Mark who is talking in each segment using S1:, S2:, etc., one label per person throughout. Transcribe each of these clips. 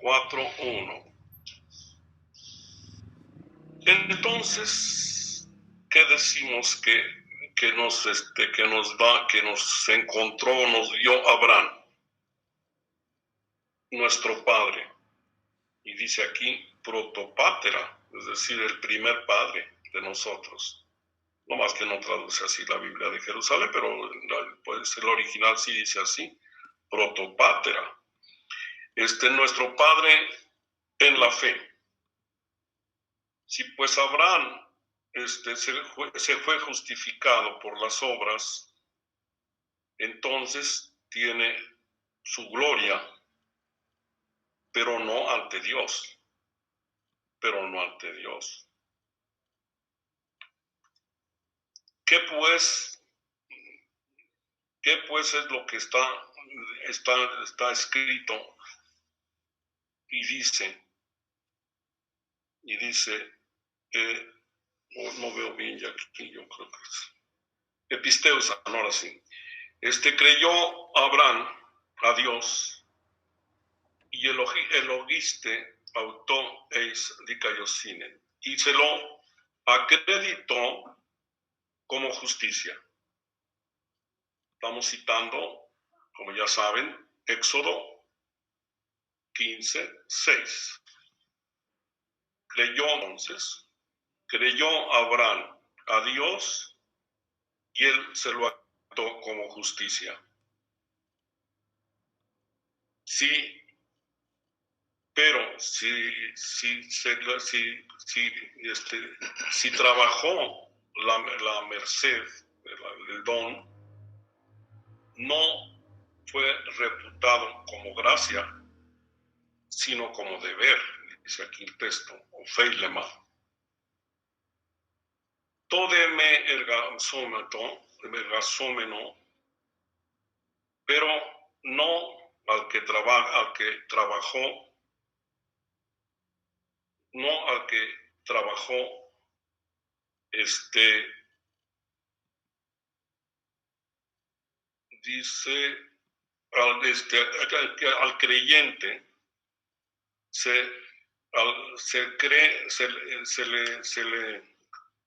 S1: 4:1. Entonces, ¿qué decimos que nos encontró, nos dio Abraham, nuestro padre? Y dice aquí protopátera, es decir, el primer padre de nosotros. No más que no traduce así la Biblia de Jerusalén, pero pues el original sí dice así, protopátera. Nuestro padre en la fe. Si pues Abraham se fue justificado por las obras, entonces tiene su gloria, pero no ante Dios. Pero no ante Dios. ¿Qué pues es lo que está escrito? Y dice, no veo bien ya aquí, yo creo que es Episteus, ahora sí. Creyó Abraham a Dios y elogiste auto eis dikaiosinen, y se lo acreditó como justicia. Estamos citando, como ya saben, Éxodo 15:6. Creyó Abraham a Dios y él se lo acreditó como justicia. Sí, pero si trabajó la merced, el don, no fue reputado como gracia, sino como deber, dice aquí el texto, o feilema. Todeme ergasómeno, pero no al que trabajó, dice al creyente se le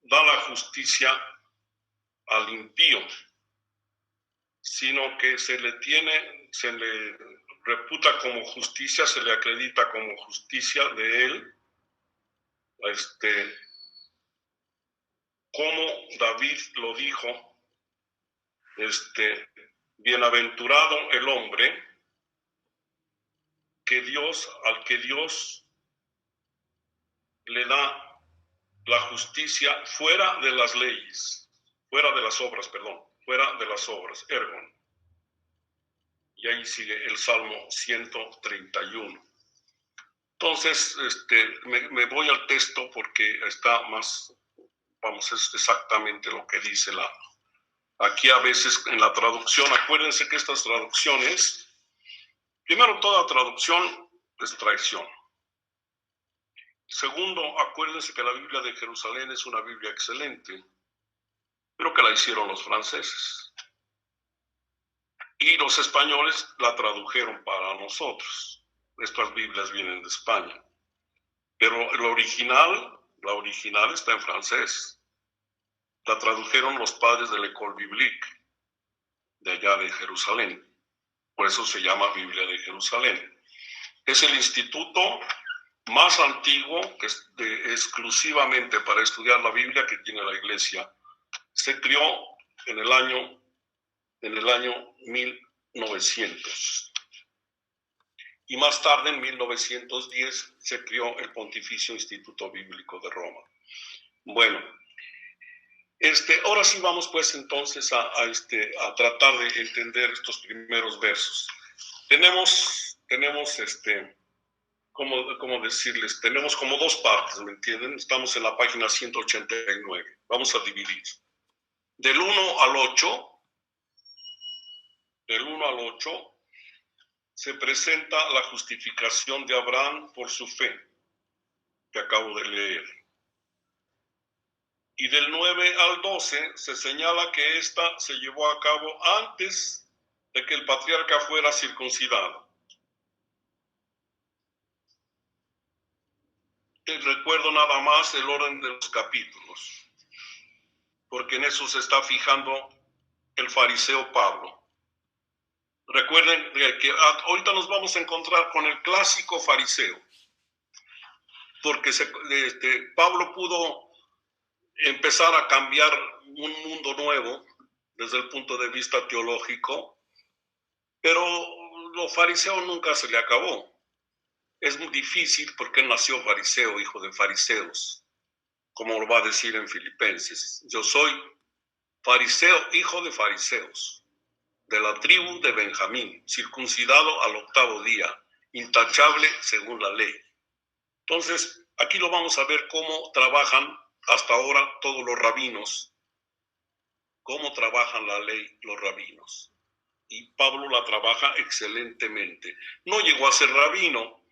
S1: da la justicia al impío, sino que se le reputa como justicia, se le acredita como justicia de él, como David lo dijo, bienaventurado el hombre al que Dios le da la justicia fuera de las leyes, fuera de las obras, ergon. Y ahí sigue el Salmo 131. Entonces, me voy al texto porque está más, es exactamente lo que dice aquí a veces en la traducción. Acuérdense que estas traducciones, primero, toda traducción es traición. Segundo, acuérdense que la Biblia de Jerusalén es una Biblia excelente, pero que la hicieron los franceses. Y los españoles la tradujeron para nosotros. Estas Biblias vienen de España. Pero la original está en francés. La tradujeron los padres de l'École Biblique, de allá de Jerusalén. Por eso se llama Biblia de Jerusalén. Es el instituto más antiguo que es exclusivamente para estudiar la Biblia que tiene la Iglesia. Se creó en el año 1900. Y más tarde, en 1910, se creó el Pontificio Instituto Bíblico de Roma. Bueno, ahora sí vamos pues entonces a tratar de entender estos primeros versos. Tenemos ¿cómo decirles? Tenemos como dos partes, ¿me entienden? Estamos en la página 189. Vamos a dividir. Del 1 al 8, se presenta la justificación de Abraham por su fe, que acabo de leer. Y del 9 al 12 se señala que esta se llevó a cabo antes de que el patriarca fuera circuncidado. recuerdo nada más el orden de los capítulos, porque en eso se está fijando el fariseo Pablo. Recuerden que ahorita nos vamos a encontrar con el clásico fariseo, porque Pablo pudo empezar a cambiar un mundo nuevo desde el punto de vista teológico, pero lo fariseo nunca se le acabó. Es muy difícil porque él nació fariseo, hijo de fariseos, como lo va a decir en Filipenses. Yo soy fariseo, hijo de fariseos, de la tribu de Benjamín, circuncidado al 8º día, intachable según la ley. Entonces, aquí lo vamos a ver cómo trabajan hasta ahora todos los rabinos, cómo trabajan la ley los rabinos. Y Pablo la trabaja excelentemente. No llegó a ser rabino.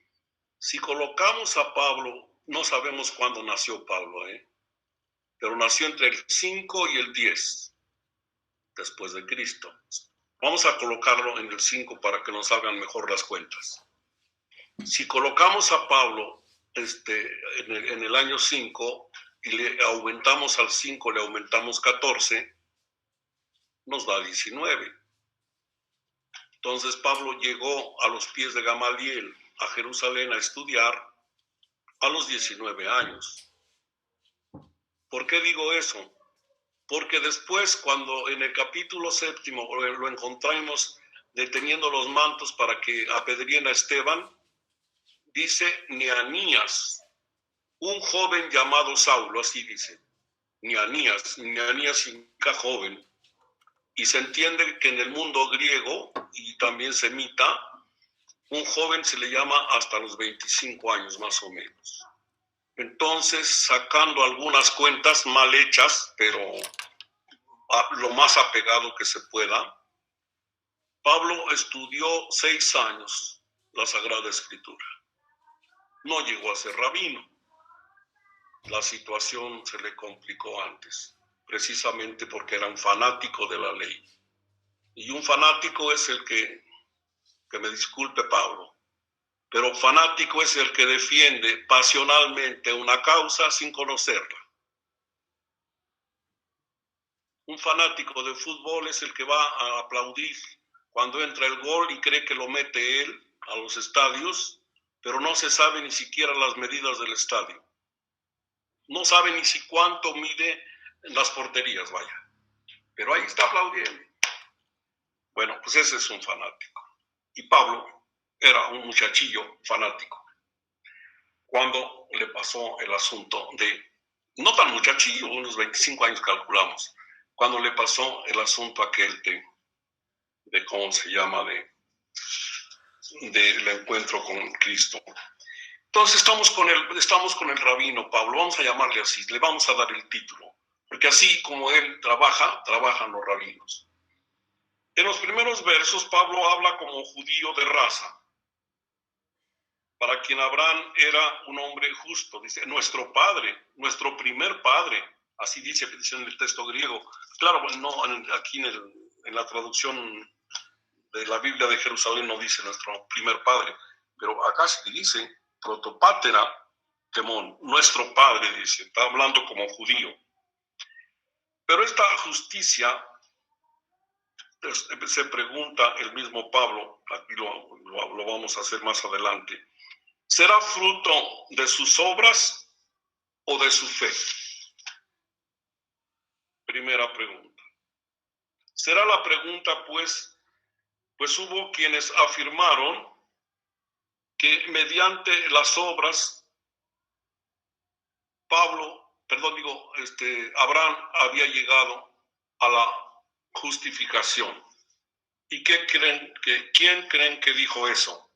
S1: Si colocamos a Pablo, no sabemos cuándo nació Pablo, pero nació entre el 5 y el 10 después de Cristo. Vamos a colocarlo en el 5 para que nos hagan mejor las cuentas. Si colocamos a Pablo en el año 5 y le aumentamos al 5, le aumentamos 14, nos da 19. Entonces Pablo llegó a los pies de Gamaliel a Jerusalén a estudiar a los 19 años. ¿Por qué digo eso? Porque después, cuando en el capítulo 7 lo encontramos deteniendo los mantos para que apedrien a Esteban, dice Neanías, un joven llamado Saulo, así dice. Neanías significa joven. Y se entiende que en el mundo griego y también semita, un joven se le llama hasta los 25 años más o menos. Entonces, sacando algunas cuentas mal hechas, pero lo más apegado que se pueda, Pablo estudió 6 años la Sagrada Escritura. No llegó a ser rabino. La situación se le complicó antes, precisamente porque era un fanático de la ley. Y un fanático es el que me disculpe Pablo, pero fanático es el que defiende pasionalmente una causa sin conocerla. Un fanático de fútbol es el que va a aplaudir cuando entra el gol y cree que lo mete él a los estadios, pero no se sabe ni siquiera las medidas del estadio. No sabe ni si cuánto mide las porterías, vaya. Pero ahí está aplaudiendo. Bueno, pues ese es un fanático. Y Pablo era un muchachillo fanático. Cuando le pasó el asunto de, no tan muchachillo, unos 25 años calculamos, cuando le pasó el asunto aquel de ¿cómo se llama? Del encuentro con Cristo. Entonces estamos con el rabino Pablo, vamos a llamarle así, le vamos a dar el título, porque así como él trabajan los rabinos. En los primeros versos Pablo habla como judío de raza, para quien Abraham era un hombre justo, dice, nuestro padre, nuestro primer padre, así dice en el texto griego. Claro, no, aquí en la traducción de la Biblia de Jerusalén no dice nuestro primer padre, pero acá sí dice protopátera temón, nuestro padre, dice, está hablando como judío. Pero esta justicia, se pregunta el mismo Pablo, aquí lo vamos a hacer más adelante, ¿será fruto de sus obras o de su fe? Primera pregunta. Será la pregunta, pues hubo quienes afirmaron que mediante las obras Abraham había llegado a la justificación. ¿Y quién creen que dijo eso?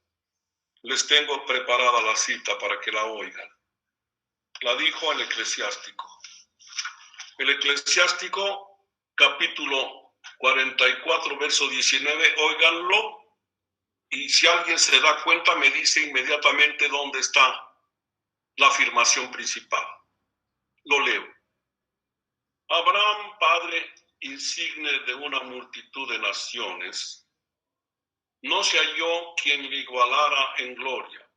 S1: Les tengo preparada la cita para que la oigan. La dijo el Eclesiástico. El Eclesiástico, capítulo 44, verso 19, óiganlo, y si alguien se da cuenta, me dice inmediatamente dónde está la afirmación principal. Lo leo. Abraham, padre insigne de una multitud de naciones, no se halló quien le igualara en gloria,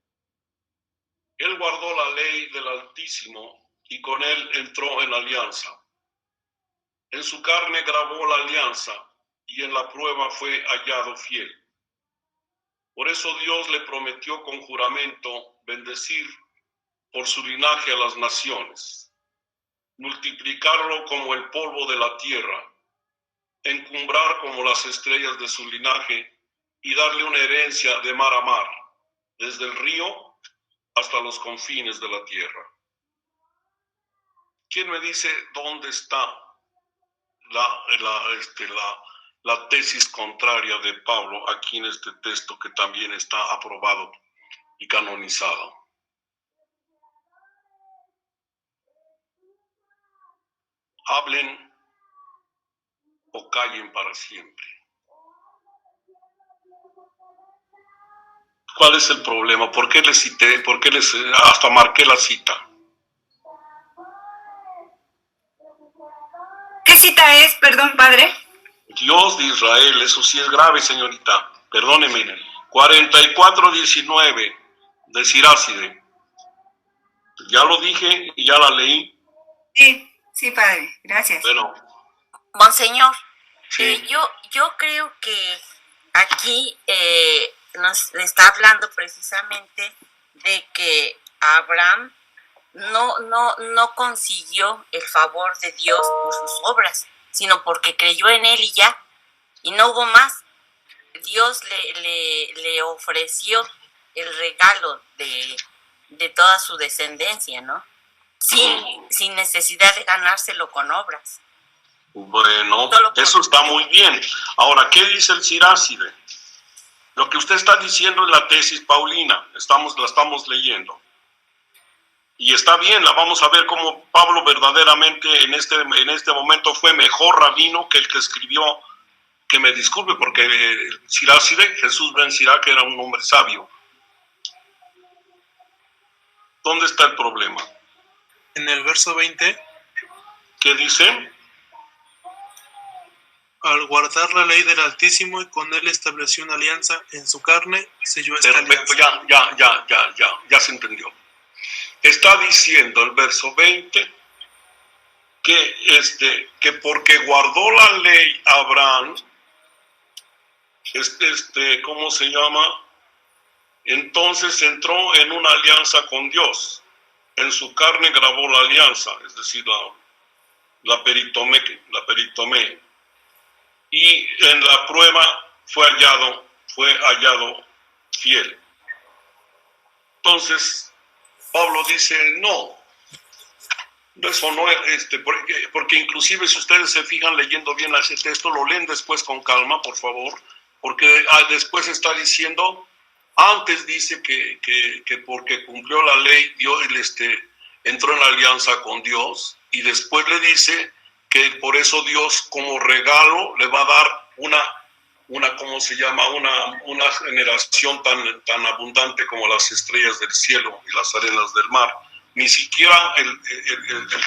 S1: Él guardó la ley del Altísimo y con él entró en alianza. En su carne grabó la alianza y en la prueba fue hallado fiel. Por eso Dios le prometió con juramento bendecir por su linaje a las naciones, multiplicarlo como el polvo de la tierra, encumbrar como las estrellas de su linaje y darle una herencia de mar a mar, desde el río hasta los confines de la tierra. ¿Quién me dice dónde está la tesis contraria de Pablo aquí en este texto que también está aprobado y canonizado? Hablen o callen para siempre. ¿Cuál es el problema? ¿Por qué les cité? ¿Por qué les hasta marqué la cita?
S2: ¿Qué cita es, perdón, padre?
S1: Dios de Israel, eso sí es grave, señorita. Perdóneme. 44:19 de Siráside. Ya lo dije y ya la leí.
S2: Sí, padre, gracias.
S1: Bueno.
S3: Monseñor,
S1: Sí.
S3: yo creo que aquí nos está hablando precisamente de que Abraham no consiguió el favor de Dios por sus obras, sino porque creyó en él y ya, y no hubo más. Dios le ofreció el regalo de toda su descendencia, ¿no? Sin necesidad de ganárselo con obras.
S1: Bueno, eso está muy bien. Ahora, ¿qué dice el Siráside? Lo que usted está diciendo es la tesis paulina, la estamos leyendo. Y está bien, la vamos a ver cómo Pablo verdaderamente en este momento fue mejor rabino que el que escribió, que me disculpe, porque Siráside, Jesús ben Sirac, era un hombre sabio. ¿Dónde está el problema?
S4: En el verso 20.
S1: ¿Qué dice?
S4: Al guardar la ley del Altísimo y con él estableció una alianza en su carne, selló esta alianza.
S1: Ya se entendió. Está diciendo el verso 20 que porque guardó la ley Abraham, ¿cómo se llama? Entonces entró en una alianza con Dios. En su carne grabó la alianza, es decir, la peritomé. Y en la prueba fue hallado fiel. Entonces, Pablo dice, no, eso no es, porque inclusive si ustedes se fijan leyendo bien ese texto, lo leen después con calma, por favor, porque después está diciendo, antes dice que porque cumplió la ley, Dios entró en la alianza con Dios, y después le dice que por eso Dios como regalo le va a dar una ¿cómo se llama? Una generación tan abundante como las estrellas del cielo y las arenas del mar. Ni siquiera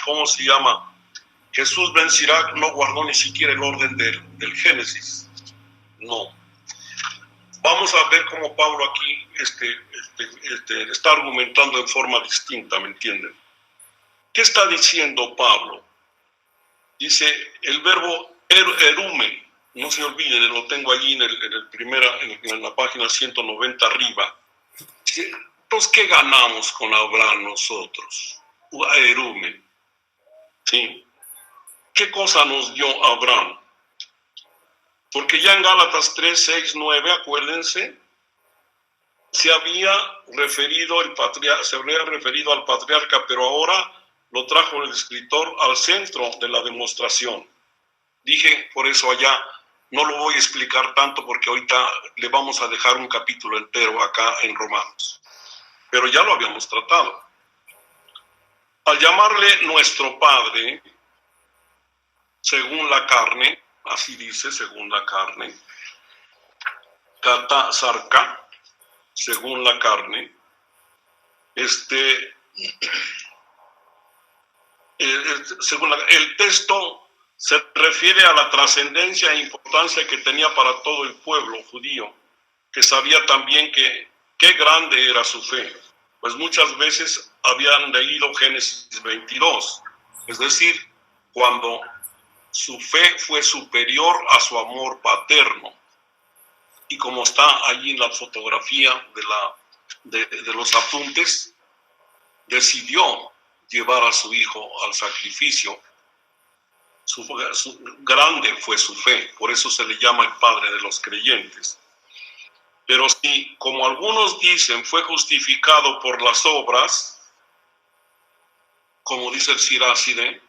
S1: ¿cómo se llama? Jesús ben Sirac no guardó ni siquiera el orden del Génesis. No. Vamos a ver cómo Pablo aquí está argumentando en forma distinta, ¿me entienden? ¿Qué está diciendo Pablo? Dice el verbo erumen, no se olviden, lo tengo allí en la página 190 arriba. Entonces, ¿qué ganamos con Abraham nosotros? Erumen. ¿Sí? ¿Qué cosa nos dio Abraham? Porque ya en Gálatas 3, 6, 9, acuérdense, se había referido al patriarca, pero ahora lo trajo el escritor al centro de la demostración. Dije por eso allá, no lo voy a explicar tanto porque ahorita le vamos a dejar un capítulo entero acá en Romanos. Pero ya lo habíamos tratado. Al llamarle nuestro Padre, según la carne, así dice, según la carne, kata sarka, según la carne, el texto se refiere a la trascendencia e importancia que tenía para todo el pueblo judío, que sabía también qué grande era su fe. pues muchas veces habían leído Génesis 22, es decir, cuando su fe fue superior a su amor paterno. Y como está allí en la fotografía de los apuntes, decidió llevar a su hijo al sacrificio. Grande fue su fe, por eso se le llama el padre de los creyentes. Pero si, como algunos dicen, fue justificado por las obras, como dice el Siráside,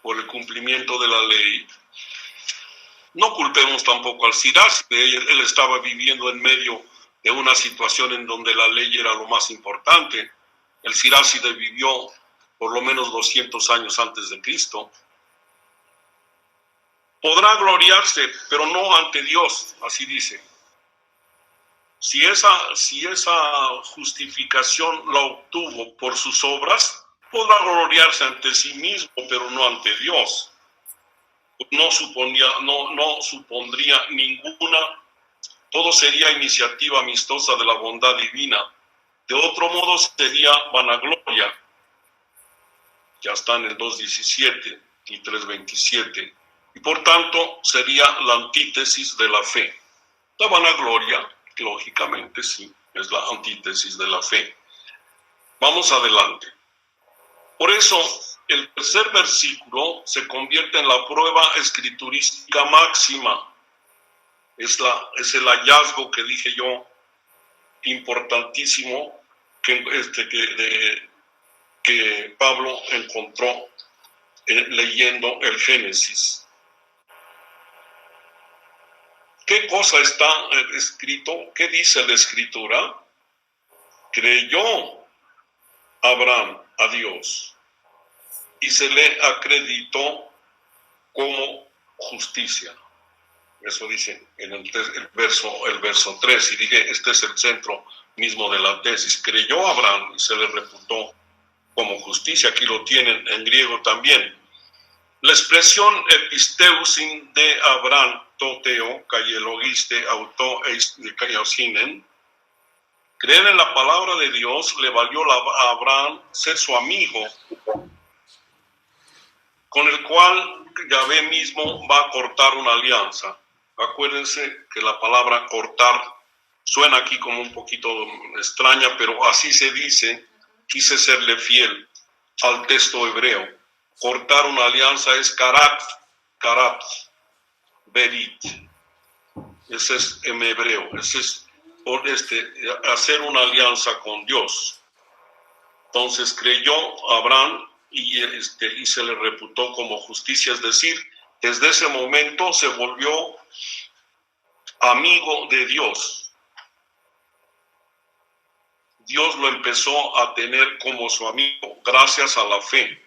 S1: por el cumplimiento de la ley, no culpemos tampoco al Siráside. Él estaba viviendo en medio de una situación en donde la ley era lo más importante. El Siráside vivió por lo menos 200 años antes de Cristo. Podrá gloriarse, pero no ante Dios, así dice. Si esa justificación la obtuvo por sus obras, podrá gloriarse ante sí mismo, pero no ante Dios. No supondría ninguna, todo sería iniciativa amistosa de la bondad divina. De otro modo sería vanagloria. Ya está en el 2.17 y 3.27. Y por tanto sería la antítesis de la fe. La vanagloria, lógicamente, sí, es la antítesis de la fe. Vamos adelante. Por eso, el tercer versículo se convierte en la prueba escriturística máxima. Es el hallazgo que dije yo, importantísimo, que Pablo encontró leyendo el Génesis. ¿Qué cosa está escrito? ¿Qué dice la Escritura? Creyó Abraham a Dios y se le acreditó como justicia. Eso dice en el verso 3. Y dije, este es el centro mismo de la tesis. Creyó Abraham y se le reputó como justicia. Aquí lo tienen en griego también. La expresión episteusin de Abraham, toteo, kaielogiste, auto, kaiosinen, creer en la palabra de Dios le valió a Abraham ser su amigo, con el cual Yahvé mismo va a cortar una alianza. Acuérdense que la palabra cortar suena aquí como un poquito extraña, pero así se dice. Quise serle fiel al texto hebreo. Cortar una alianza es karat, berit. Ese es en hebreo. Ese es hacer una alianza con Dios. Entonces creyó Abraham y se le reputó como justicia, es decir, desde ese momento se volvió amigo de Dios. Dios lo empezó a tener como su amigo gracias a la fe.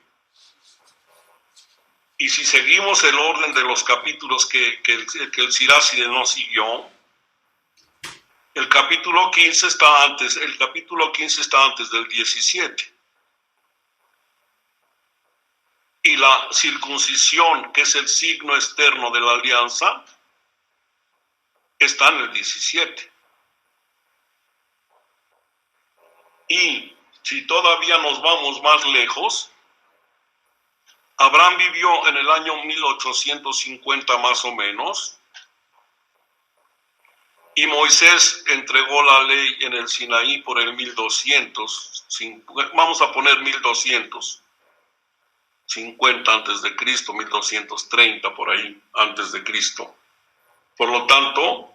S1: Y si seguimos el orden de los capítulos que el Siráside no siguió, el capítulo 15 está antes del 17. Y la circuncisión, que es el signo externo de la alianza, está en el 17. Y si todavía nos vamos más lejos, Abraham vivió en el año 1850 más o menos, y Moisés entregó la ley en el Sinaí por el 1200, vamos a poner 1250 antes de Cristo, 1230 por ahí antes de Cristo. Por lo tanto,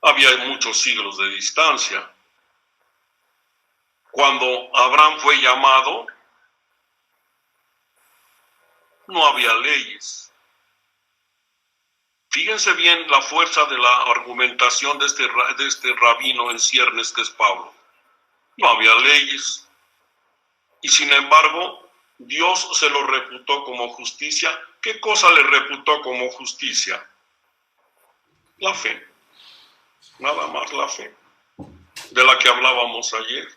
S1: había muchos siglos de distancia. Cuando Abraham fue llamado, no había leyes. Fíjense bien la fuerza de la argumentación de este rabino en ciernes que es Pablo. No había leyes. Y sin embargo, Dios se lo reputó como justicia. ¿Qué cosa le reputó como justicia? La fe. Nada más la fe. De la que hablábamos ayer.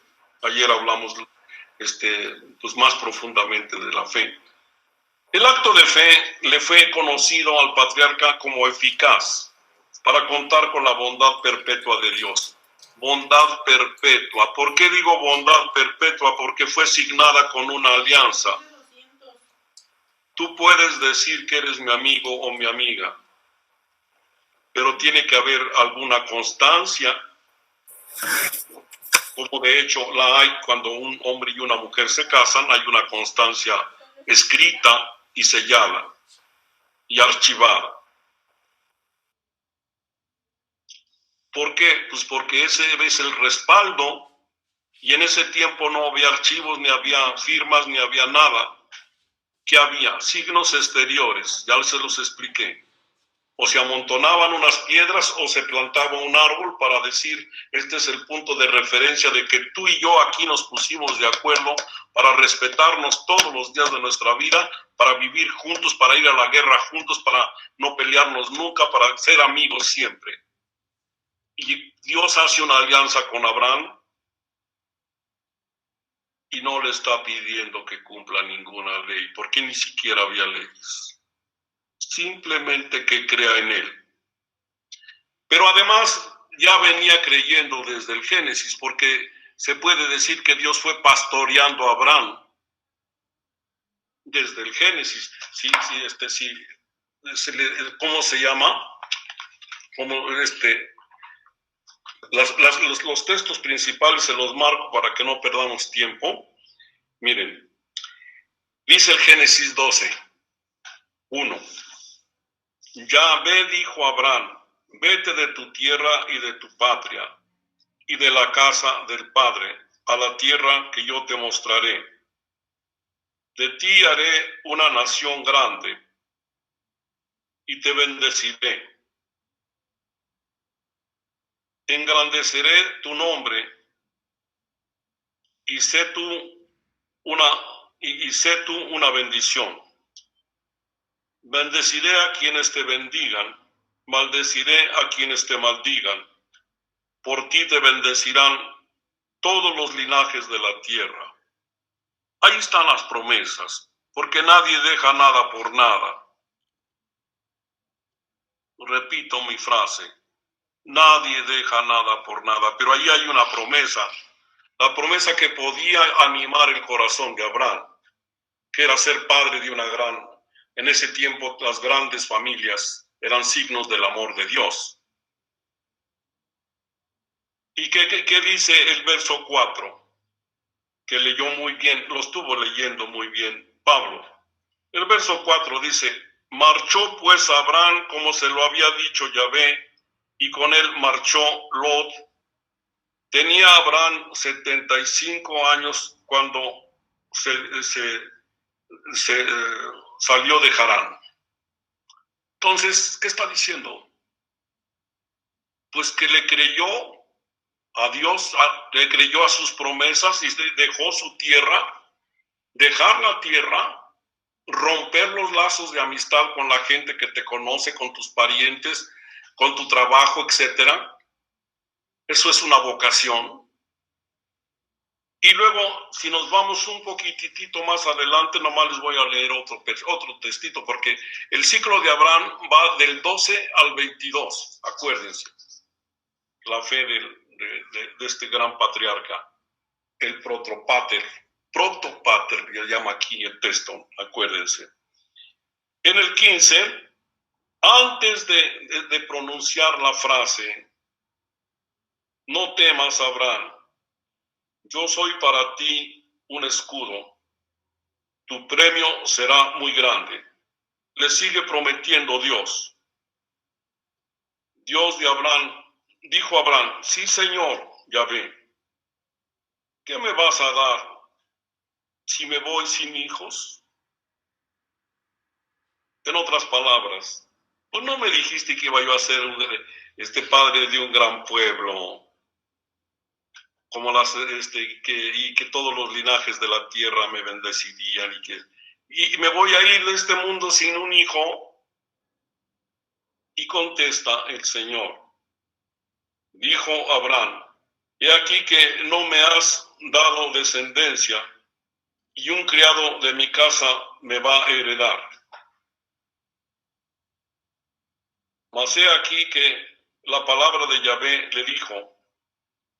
S1: Ayer hablamos pues más profundamente de la fe. El acto de fe le fue conocido al patriarca como eficaz para contar con la bondad perpetua de Dios. bondad perpetua. ¿Por qué digo bondad perpetua? Porque fue signada con una alianza. Tú puedes decir que eres mi amigo o mi amiga, pero tiene que haber alguna constancia, como de hecho la hay cuando un hombre y una mujer se casan. Hay una constancia escrita y sellada y archivada. ¿Por qué? Pues porque ese es el respaldo, y en ese tiempo no había archivos, ni había firmas, ni había nada. ¿Qué había? Signos exteriores, ya se los expliqué. O se amontonaban unas piedras o se plantaba un árbol para decir, este es el punto de referencia de que tú y yo aquí nos pusimos de acuerdo para respetarnos todos los días de nuestra vida, para vivir juntos, para ir a la guerra juntos, para no pelearnos nunca, para ser amigos siempre. Y Dios hace una alianza con Abraham y no le está pidiendo que cumpla ninguna ley, porque ni siquiera había leyes. Simplemente que crea en él. Pero además ya venía creyendo desde el Génesis, porque se puede decir que Dios fue pastoreando a Abraham desde el Génesis. ¿Cómo se llama? Los textos principales se los marco para que no perdamos tiempo. Miren, dice el Génesis 12:1. Yahvé dijo a Abraham: vete de tu tierra y de tu patria y de la casa del Padre a la tierra que yo te mostraré. De ti haré una nación grande y te bendeciré. Engrandeceré tu nombre y sé tú una bendición. Bendeciré a quienes te bendigan, maldeciré a quienes te maldigan. Por ti te bendecirán todos los linajes de la tierra. Ahí están las promesas, porque nadie deja nada por nada. Repito mi frase, nadie deja nada por nada, pero ahí hay una promesa, la promesa que podía animar el corazón de Abraham, que era ser padre de una en ese tiempo las grandes familias eran signos del amor de Dios. ¿Y qué dice el verso 4? Que leyó muy bien, lo estuvo leyendo muy bien Pablo. El verso 4 dice: marchó pues Abraham como se lo había dicho Yahvé, y con él marchó Lot. Tenía Abraham 75 años cuando salió de Harán. Entonces, ¿qué está diciendo? Pues que le creyó a Dios, le creyó a sus promesas y dejó su tierra, dejar la tierra, romper los lazos de amistad con la gente que te conoce, con tus parientes, con tu trabajo, etcétera. Eso es una vocación. Y luego, si nos vamos un poquitito más adelante, nomás les voy a leer otro textito, porque el ciclo de Abraham va del 12 al 22, acuérdense. La fe de este gran patriarca, el protopater, le llama aquí el texto, acuérdense. En el 15, antes de pronunciar la frase, no temas, Abraham, yo soy para ti un escudo, tu premio será muy grande. Le sigue prometiendo Dios. Dios de Abraham, dijo Abraham: sí, Señor, Yahvé, ¿qué me vas a dar si me voy sin hijos? En otras palabras, pues no me dijiste que iba yo a ser padre de un gran pueblo, como y que todos los linajes de la tierra me bendecirían, y me voy a ir de este mundo sin un hijo. Y contesta el Señor, dijo Abraham: he aquí que no me has dado descendencia, y un criado de mi casa me va a heredar. Mas he aquí que la palabra de Yahvé le dijo: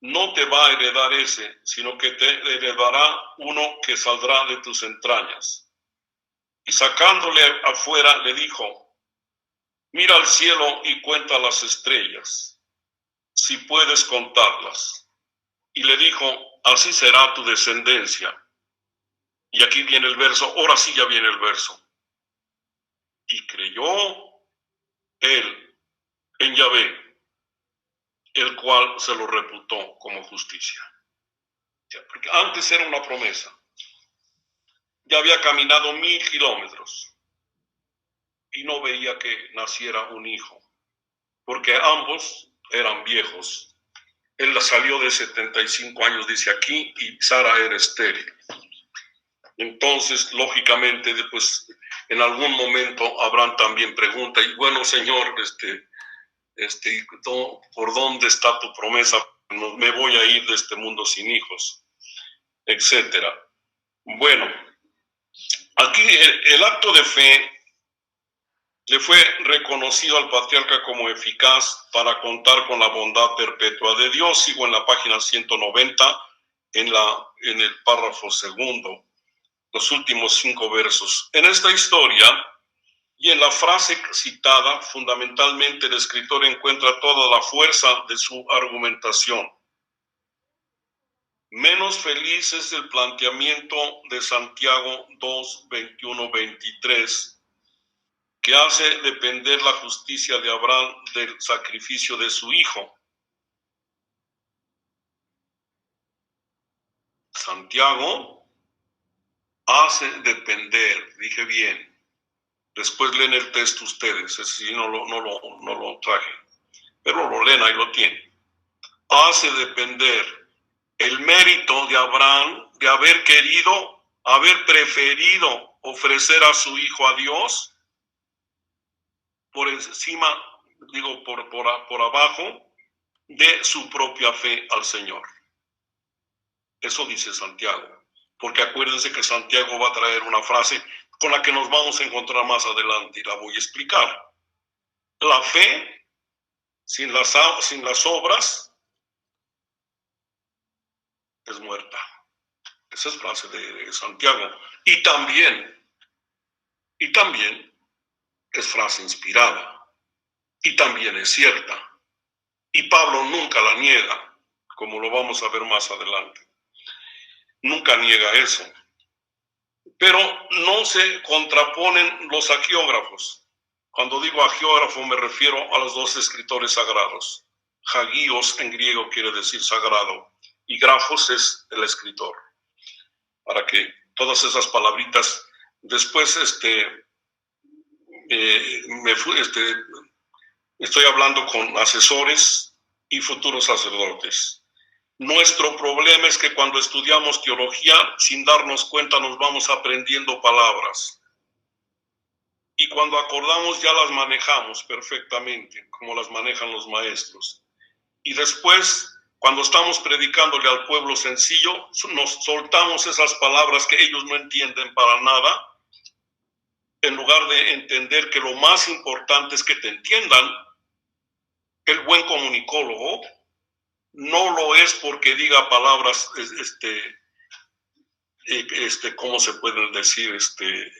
S1: no te va a heredar ese, sino que te heredará uno que saldrá de tus entrañas. Y sacándole afuera le dijo, mira al cielo y cuenta las estrellas, si puedes contarlas. Y le dijo, así será tu descendencia. Y aquí viene el verso, ahora sí ya viene el verso. Y creyó él en Yahvé, el cual se lo reputó como justicia. Porque antes era una promesa. Ya había caminado 1000 kilómetros y no veía que naciera un hijo, porque ambos eran viejos. Él salió de 75 años, dice aquí, y Sara era estéril. Entonces, lógicamente, después, en algún momento Abraham también pregunta, y bueno, Señor, ¿por dónde está tu promesa? Me voy a ir de este mundo sin hijos, etcétera. Bueno, aquí el acto de fe le fue reconocido al patriarca como eficaz para contar con la bondad perpetua de Dios. Sigo en la página 190, en el párrafo segundo, los últimos 5 versos. En esta historia y en la frase citada, fundamentalmente el escritor encuentra toda la fuerza de su argumentación. Menos feliz es el planteamiento de Santiago 2, 21, 23, que hace depender la justicia de Abraham del sacrificio de su hijo. Santiago hace depender, dije bien. Después leen el texto ustedes, ese sí no lo traje, pero lo leen, ahí lo tienen. Hace depender el mérito de Abraham de haber querido, haber preferido ofrecer a su hijo a Dios por encima, digo, por abajo de su propia fe al Señor. Eso dice Santiago, porque acuérdense que Santiago va a traer una frase con la que nos vamos a encontrar más adelante y la voy a explicar. La fe sin las obras es muerta. Esa es frase de Santiago. Y también es frase inspirada. Y también es cierta. Y Pablo nunca la niega, como lo vamos a ver más adelante. Nunca niega eso. Pero no se contraponen los agiógrafos. Cuando digo agiógrafo me refiero a los 2 escritores sagrados. Hagios en griego quiere decir sagrado y grafos es el escritor. Para que todas esas palabritas, después estoy hablando con asesores y futuros sacerdotes. Nuestro problema es que cuando estudiamos teología, sin darnos cuenta, nos vamos aprendiendo palabras. Y cuando acordamos, ya las manejamos perfectamente, como las manejan los maestros. Y después, cuando estamos predicándole al pueblo sencillo, nos soltamos esas palabras que ellos no entienden para nada, en lugar de entender que lo más importante es que te entiendan. El buen comunicólogo no lo es porque diga palabras, ¿cómo se pueden decir?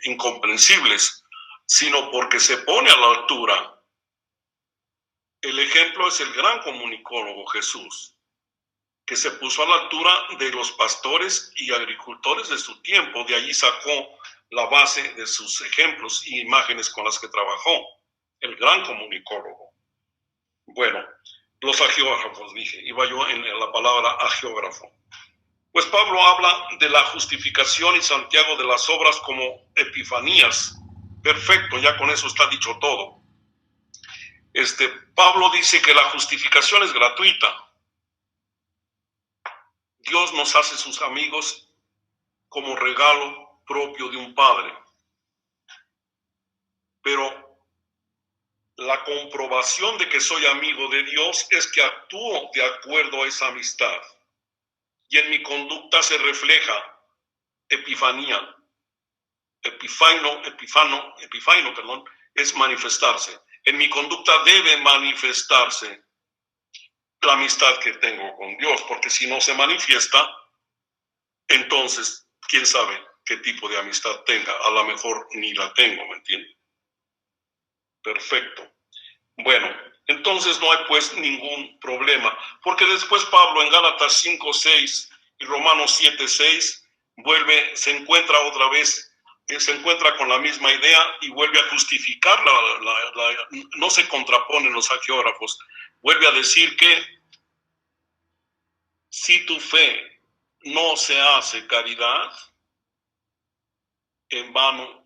S1: Incomprensibles, sino porque se pone a la altura. El ejemplo es el gran comunicólogo Jesús, que se puso a la altura de los pastores y agricultores de su tiempo. De allí sacó la base de sus ejemplos y imágenes con las que trabajó. El gran comunicólogo. Bueno, los agiógrafos, dije, iba yo en la palabra agiógrafo. Pues Pablo habla de la justificación y Santiago de las obras como epifanías. Perfecto, ya con eso está dicho todo. Pablo dice que la justificación es gratuita. Dios nos hace sus amigos como regalo propio de un padre. Pero la comprobación de que soy amigo de Dios es que actúo de acuerdo a esa amistad. Y en mi conducta se refleja epifanía. Epifano, es manifestarse. En mi conducta debe manifestarse la amistad que tengo con Dios, porque si no se manifiesta, entonces, quién sabe qué tipo de amistad tenga. A lo mejor ni la tengo, ¿me entiendes? Perfecto. Bueno, entonces no hay pues ningún problema, porque después Pablo en Gálatas 5:6 y Romanos 7:6 se encuentra otra vez, se encuentra con la misma idea y vuelve a justificar, no se contraponen los hagiógrafos, vuelve a decir que si tu fe no se hace caridad, en vano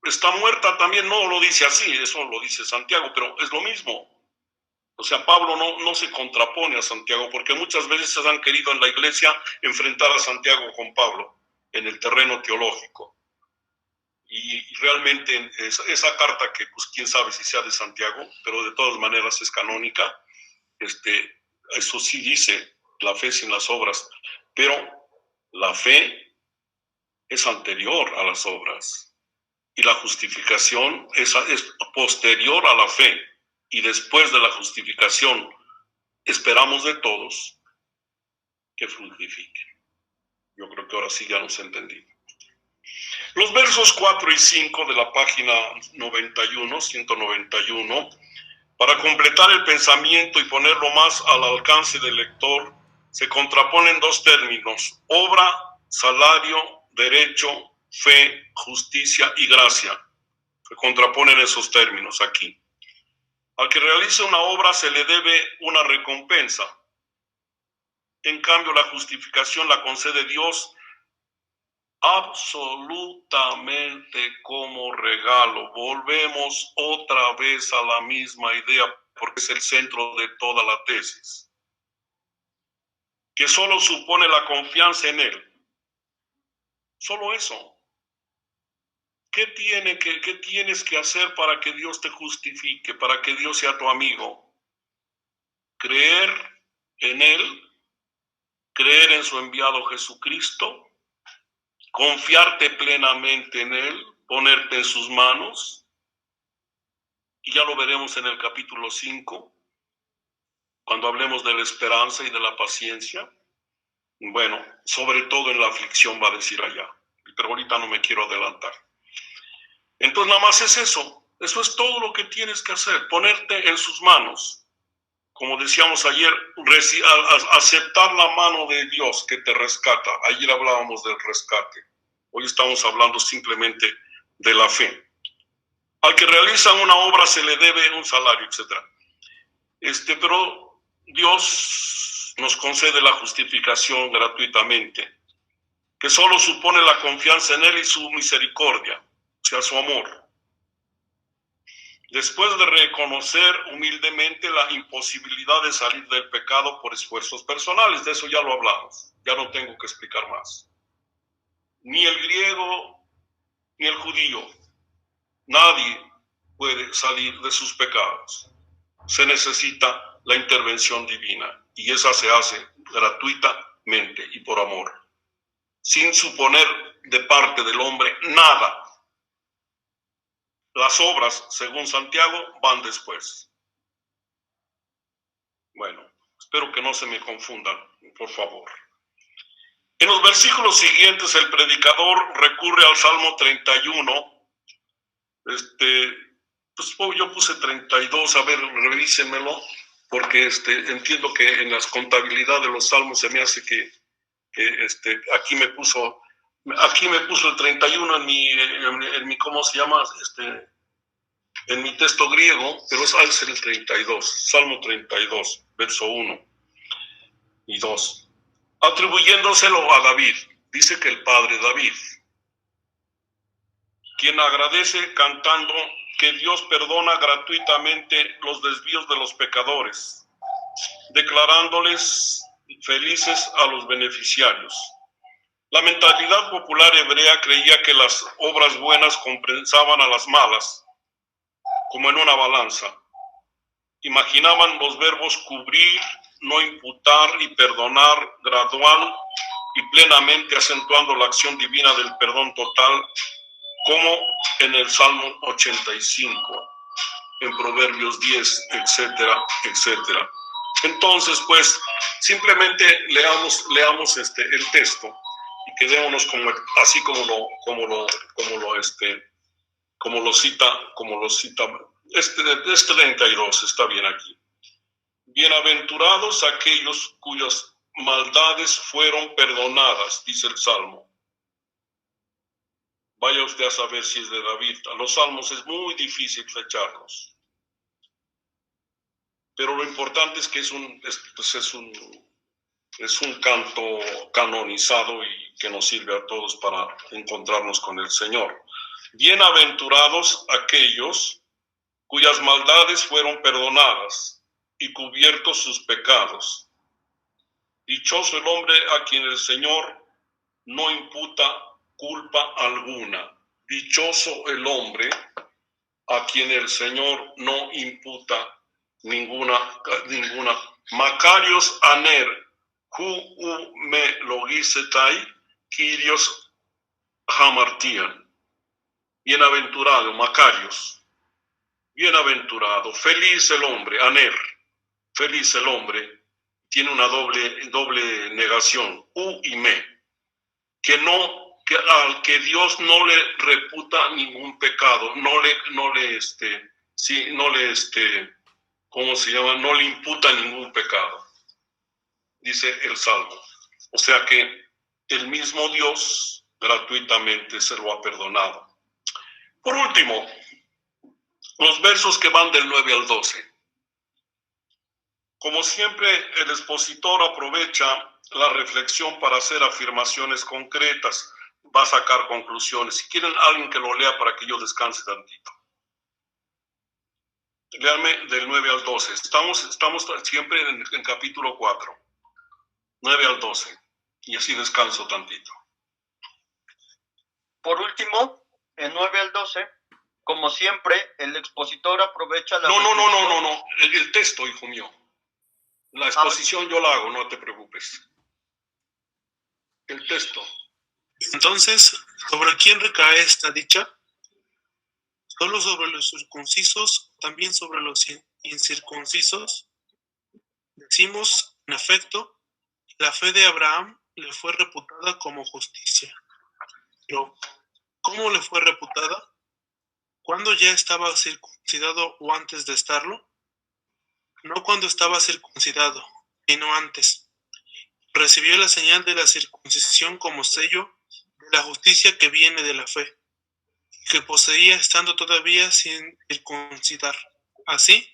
S1: está muerta. También no lo dice así, eso lo dice Santiago, pero es lo mismo. O sea, Pablo no se contrapone a Santiago, porque muchas veces se han querido en la iglesia enfrentar a Santiago con Pablo en el terreno teológico. Y realmente esa carta, que pues quién sabe si sea de Santiago, pero de todas maneras es canónica, eso sí dice la fe sin las obras, pero la fe es anterior a las obras y la justificación es posterior a la fe. Y después de la justificación, esperamos de todos que fructifiquen. Yo creo que ahora sí ya nos entendí. Los versos 4 y 5 de la página 191, para completar el pensamiento y ponerlo más al alcance del lector, se contraponen dos términos: obra, salario, derecho, fe, justicia y gracia. Se contraponen esos términos aquí. Al que realiza una obra se le debe una recompensa. En cambio, la justificación la concede Dios absolutamente como regalo. Volvemos otra vez a la misma idea, porque es el centro de toda la tesis, que solo supone la confianza en Él. Solo eso. ¿Qué tienes que hacer para que Dios te justifique, para que Dios sea tu amigo? Creer en Él, creer en su enviado Jesucristo, confiarte plenamente en Él, ponerte en sus manos, y ya lo veremos en el capítulo 5, cuando hablemos de la esperanza y de la paciencia. Bueno, sobre todo en la aflicción va a decir allá, pero ahorita no me quiero adelantar. Entonces nada más es eso es todo lo que tienes que hacer, ponerte en sus manos. Como decíamos ayer, aceptar la mano de Dios que te rescata. Ayer hablábamos del rescate, hoy estamos hablando simplemente de la fe. Al que realiza una obra se le debe un salario, etc. Pero Dios nos concede la justificación gratuitamente, que solo supone la confianza en Él y su misericordia, o sea, su amor. Después de reconocer humildemente la imposibilidad de salir del pecado por esfuerzos personales, de eso ya lo hablamos, ya no tengo que explicar más. Ni el griego ni el judío, nadie puede salir de sus pecados. Se necesita la intervención divina, y esa se hace gratuitamente y por amor, sin suponer de parte del hombre nada. Las obras, según Santiago, van después. Bueno, espero que no se me confundan, por favor. En los versículos siguientes, el predicador recurre al Salmo 31. Pues yo puse 32, a ver, revísenmelo, porque entiendo que en las contabilidades de los salmos se me hace que aquí me puso el 31 en mi ¿cómo se llama? En mi texto griego, pero es el 32, Salmo 32, verso 1 y 2. Atribuyéndoselo a David, dice que el padre David, quien agradece cantando que Dios perdona gratuitamente los desvíos de los pecadores, declarándoles felices a los beneficiarios. La mentalidad popular hebrea creía que las obras buenas compensaban a las malas, como en una balanza. Imaginaban los verbos cubrir, no imputar y perdonar gradual y plenamente, acentuando la acción divina del perdón total, como en el Salmo 85, en Proverbios 10, etcétera, etcétera. Entonces, pues, simplemente leamos el texto y quedémonos así como lo cita este 32, está bien aquí. Bienaventurados aquellos cuyas maldades fueron perdonadas, dice el Salmo. Vaya usted a saber si es de David. A los salmos es muy difícil fecharlos. Pero lo importante es que es un canto canonizado y que nos sirve a todos para encontrarnos con el Señor. Bienaventurados aquellos cuyas maldades fueron perdonadas y cubiertos sus pecados. Dichoso el hombre a quien el Señor no imputa culpa alguna. Dichoso el hombre a quien el Señor no imputa ninguna. Macarios aner, hu me logisetai, Kyrios hamartian. Bienaventurado, Macarios. Bienaventurado, feliz el hombre, aner, feliz el hombre, tiene una doble negación, y me, al que Dios no le reputa ningún pecado, no le imputa ningún pecado, dice el Salmo. O sea que el mismo Dios gratuitamente se lo ha perdonado. Por último, los versos que van del 9 al 12. Como siempre, el expositor aprovecha la reflexión para hacer afirmaciones concretas, va a sacar conclusiones. Si quieren, alguien que lo lea para que yo descanse tantito. Léanme del 9 al 12. Estamos siempre en capítulo 4. 9 al 12. Y así descanso tantito.
S5: Por último, en 9 al 12, como siempre, el expositor aprovecha la...
S1: No. El texto, hijo mío. La exposición yo la hago, no te preocupes. El texto.
S4: Entonces, ¿sobre quién recae esta dicha? ¿Solo sobre los circuncisos, también sobre los incircuncisos? Decimos, en efecto, la fe de Abraham le fue reputada como justicia. Pero, ¿cómo le fue reputada? ¿Cuándo ya estaba circuncidado o antes de estarlo? No cuando estaba circuncidado, sino antes. Recibió la señal de la circuncisión como sello de la justicia que viene de la fe, que poseía estando todavía sin circuncidar. Así,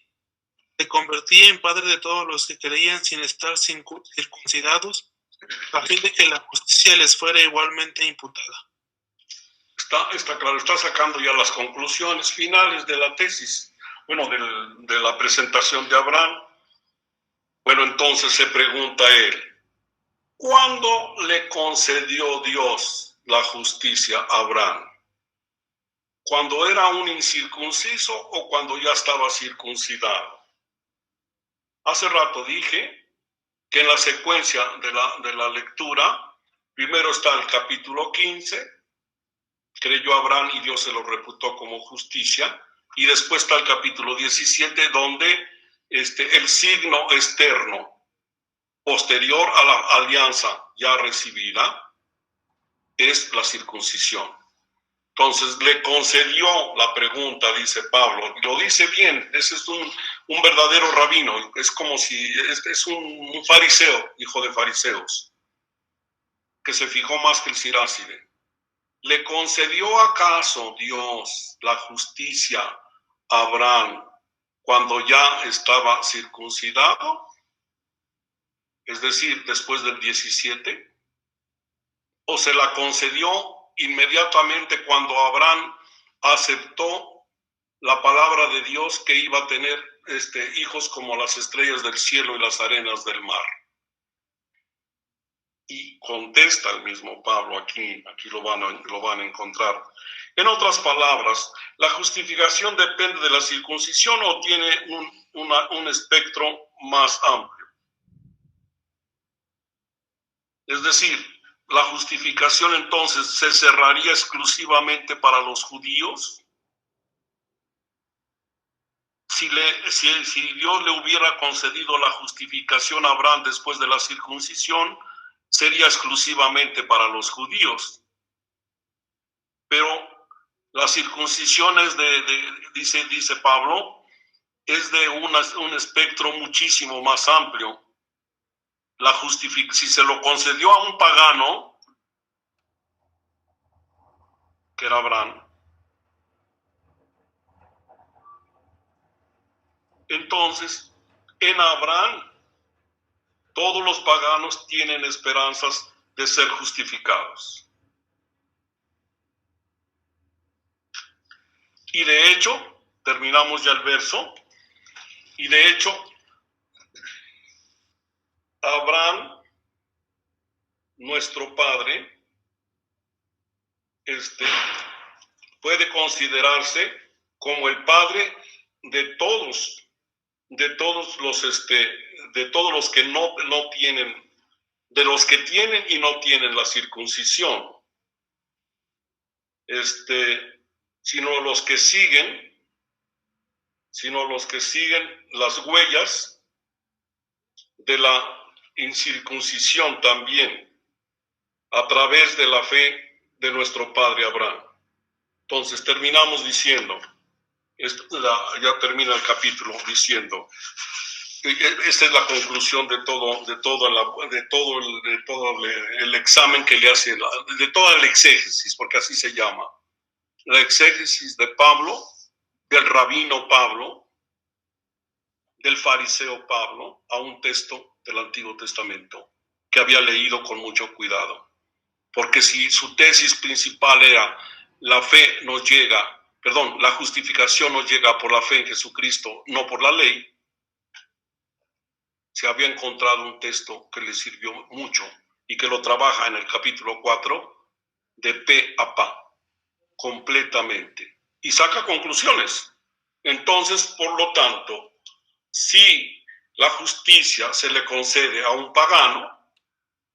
S4: se convertía en padre de todos los que creían sin estar circuncidados, a fin de que la justicia les fuera igualmente imputada.
S1: Está claro, está sacando ya las conclusiones finales de la tesis, de la presentación de Abraham. Bueno, entonces se pregunta él, ¿cuándo le concedió Dios la justicia a Abraham? ¿Cuando era un incircunciso o cuando ya estaba circuncidado? Hace rato dije que en la secuencia de la lectura, primero está el capítulo 15, creyó Abraham y Dios se lo reputó como justicia, y después está el capítulo 17, donde el signo externo posterior a la alianza ya recibida es la circuncisión. Entonces le concedió la pregunta, dice Pablo, lo dice bien, ese es un verdadero rabino, es como si es un fariseo, hijo de fariseos, que se fijó más que el Siráside. ¿Le concedió acaso Dios la justicia a Abraham cuando ya estaba circuncidado? Es decir, después del 17. ¿O se la concedió inmediatamente cuando Abraham aceptó la palabra de Dios que iba a tener hijos como las estrellas del cielo y las arenas del mar? Y contesta el mismo Pablo, aquí lo van a encontrar. En otras palabras, ¿la justificación depende de la circuncisión o tiene un espectro más amplio? Es decir, ¿la justificación entonces se cerraría exclusivamente para los judíos? si Dios le hubiera concedido la justificación a Abraham después de la circuncisión, sería exclusivamente para los judíos. Pero la circuncisión es dice Pablo, es de un espectro muchísimo más amplio. Si se lo concedió a un pagano, que era Abraham, entonces en Abraham todos los paganos tienen esperanzas de ser justificados. Y de hecho, terminamos ya el verso, y de hecho, Abraham, nuestro padre, puede considerarse como el padre de todos los que no tienen, de los que tienen y no tienen la circuncisión, sino los que siguen las huellas de la incircuncisión también, a través de la fe de nuestro padre Abraham. Entonces terminamos diciendo, ya termina el capítulo diciendo, esta es la conclusión de todo el examen que le hace, de toda la exégesis, porque así se llama, la exégesis de Pablo, del rabino Pablo, del fariseo Pablo, a un texto del Antiguo Testamento que había leído con mucho cuidado. Porque si su tesis principal era la justificación nos llega por la fe en Jesucristo, no por la ley, se había encontrado un texto que le sirvió mucho y que lo trabaja en el capítulo 4 de pe a pa, completamente, y saca conclusiones. Entonces, por lo tanto, si la justicia se le concede a un pagano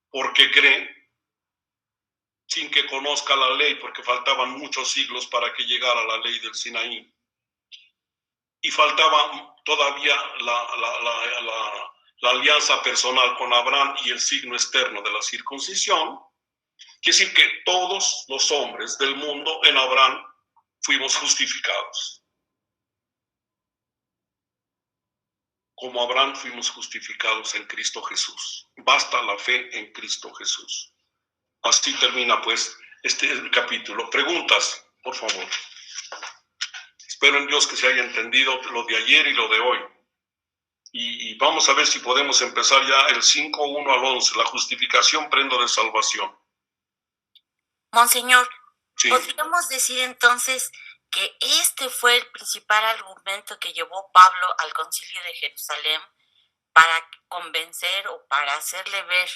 S1: porque cree, sin que conozca la ley, porque faltaban muchos siglos para que llegara la ley del Sinaí, y faltaba todavía la alianza personal con Abraham y el signo externo de la circuncisión, quiere decir que todos los hombres del mundo en Abraham fuimos justificados. Como Abraham fuimos justificados en Cristo Jesús. Basta la fe en Cristo Jesús. Así termina pues este capítulo. Preguntas, por favor. Espero en Dios que se haya entendido lo de ayer y lo de hoy. Y vamos a ver si podemos empezar ya el 5:1 al 11, la justificación prenda de salvación.
S3: Monseñor,
S1: Sí.
S3: ¿podríamos decir entonces que este fue el principal argumento que llevó Pablo al Concilio de Jerusalén para convencer o para hacerle ver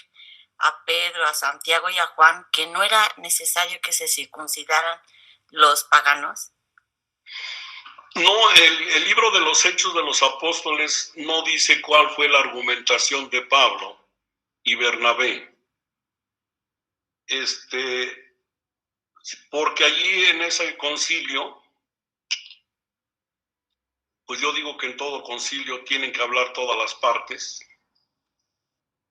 S3: a Pedro, a Santiago y a Juan que no era necesario que se circuncidaran los paganos?
S1: No, el libro de los Hechos de los Apóstoles no dice cuál fue la argumentación de Pablo y Bernabé. Porque allí en ese concilio, pues yo digo que en todo concilio tienen que hablar todas las partes,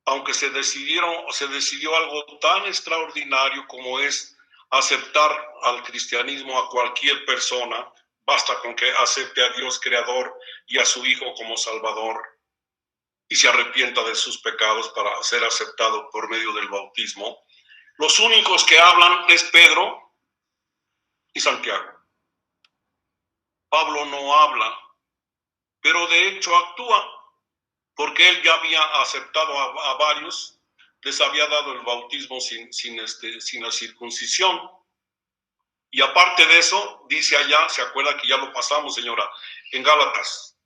S1: aunque se decidió algo tan extraordinario como es aceptar al cristianismo a cualquier persona. Basta con que acepte a Dios creador y a su Hijo como Salvador y se arrepienta de sus pecados para ser aceptado por medio del bautismo. Los únicos que hablan es Pedro y Santiago. Pablo no habla, pero de hecho actúa, porque él ya había aceptado a varios, les había dado el bautismo sin la circuncisión. Y aparte de eso, dice allá, se acuerda que ya lo pasamos, señora, en Gálatas.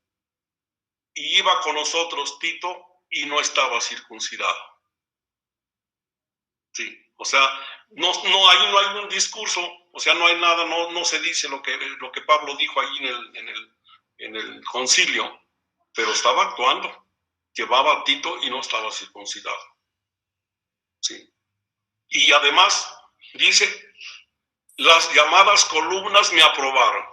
S1: Y iba con nosotros Tito y no estaba circuncidado. Sí, o sea, no hay un discurso, o sea, no hay nada, no se dice lo que Pablo dijo ahí en el concilio, pero estaba actuando. Llevaba a Tito y no estaba circuncidado. Sí. Y además, dice, las llamadas columnas me aprobaron.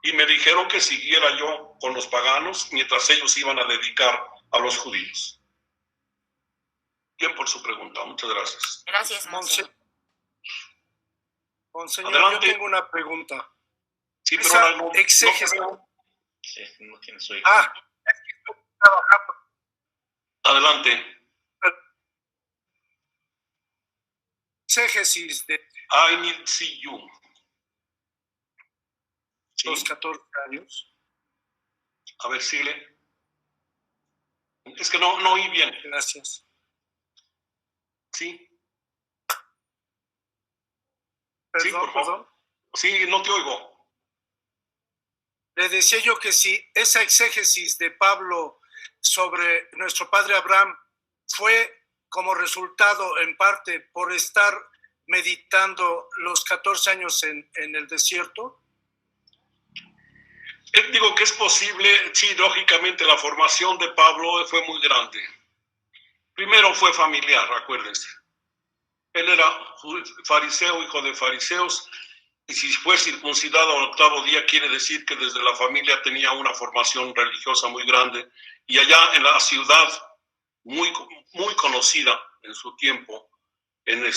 S1: y me dijeron que siguiera yo con los paganos mientras ellos iban a dedicar a los judíos. Bien por su pregunta, muchas gracias.
S3: Gracias, Monseñor.
S6: Monseñor,
S1: Adelante.
S6: yo tengo una pregunta.
S1: Sí, pero
S6: Esa
S1: no,
S6: exégesis.
S7: Sí, no tiene su hijo.
S6: Ah, es que estoy trabajando.
S1: adelante.
S6: Exégesis de
S1: I need see you. Sí.
S6: los 14 años.
S1: A ver, sigue. Es que no oí bien.
S6: Gracias.
S1: Sí,
S6: Perdón,
S1: por favor.
S6: perdón.
S1: sí, no te oigo.
S6: Le decía yo que si esa exégesis de Pablo sobre nuestro padre Abraham fue como resultado en parte por estar meditando los 14 años en el desierto.
S1: Digo que es posible, sí, lógicamente la formación de Pablo fue muy grande. Primero fue familiar, acuérdense. Él era fariseo, hijo de fariseos, y si fue circuncidado al 8º día, quiere decir que desde la familia tenía una formación religiosa muy grande. Y allá en la ciudad, muy conocida en su tiempo, en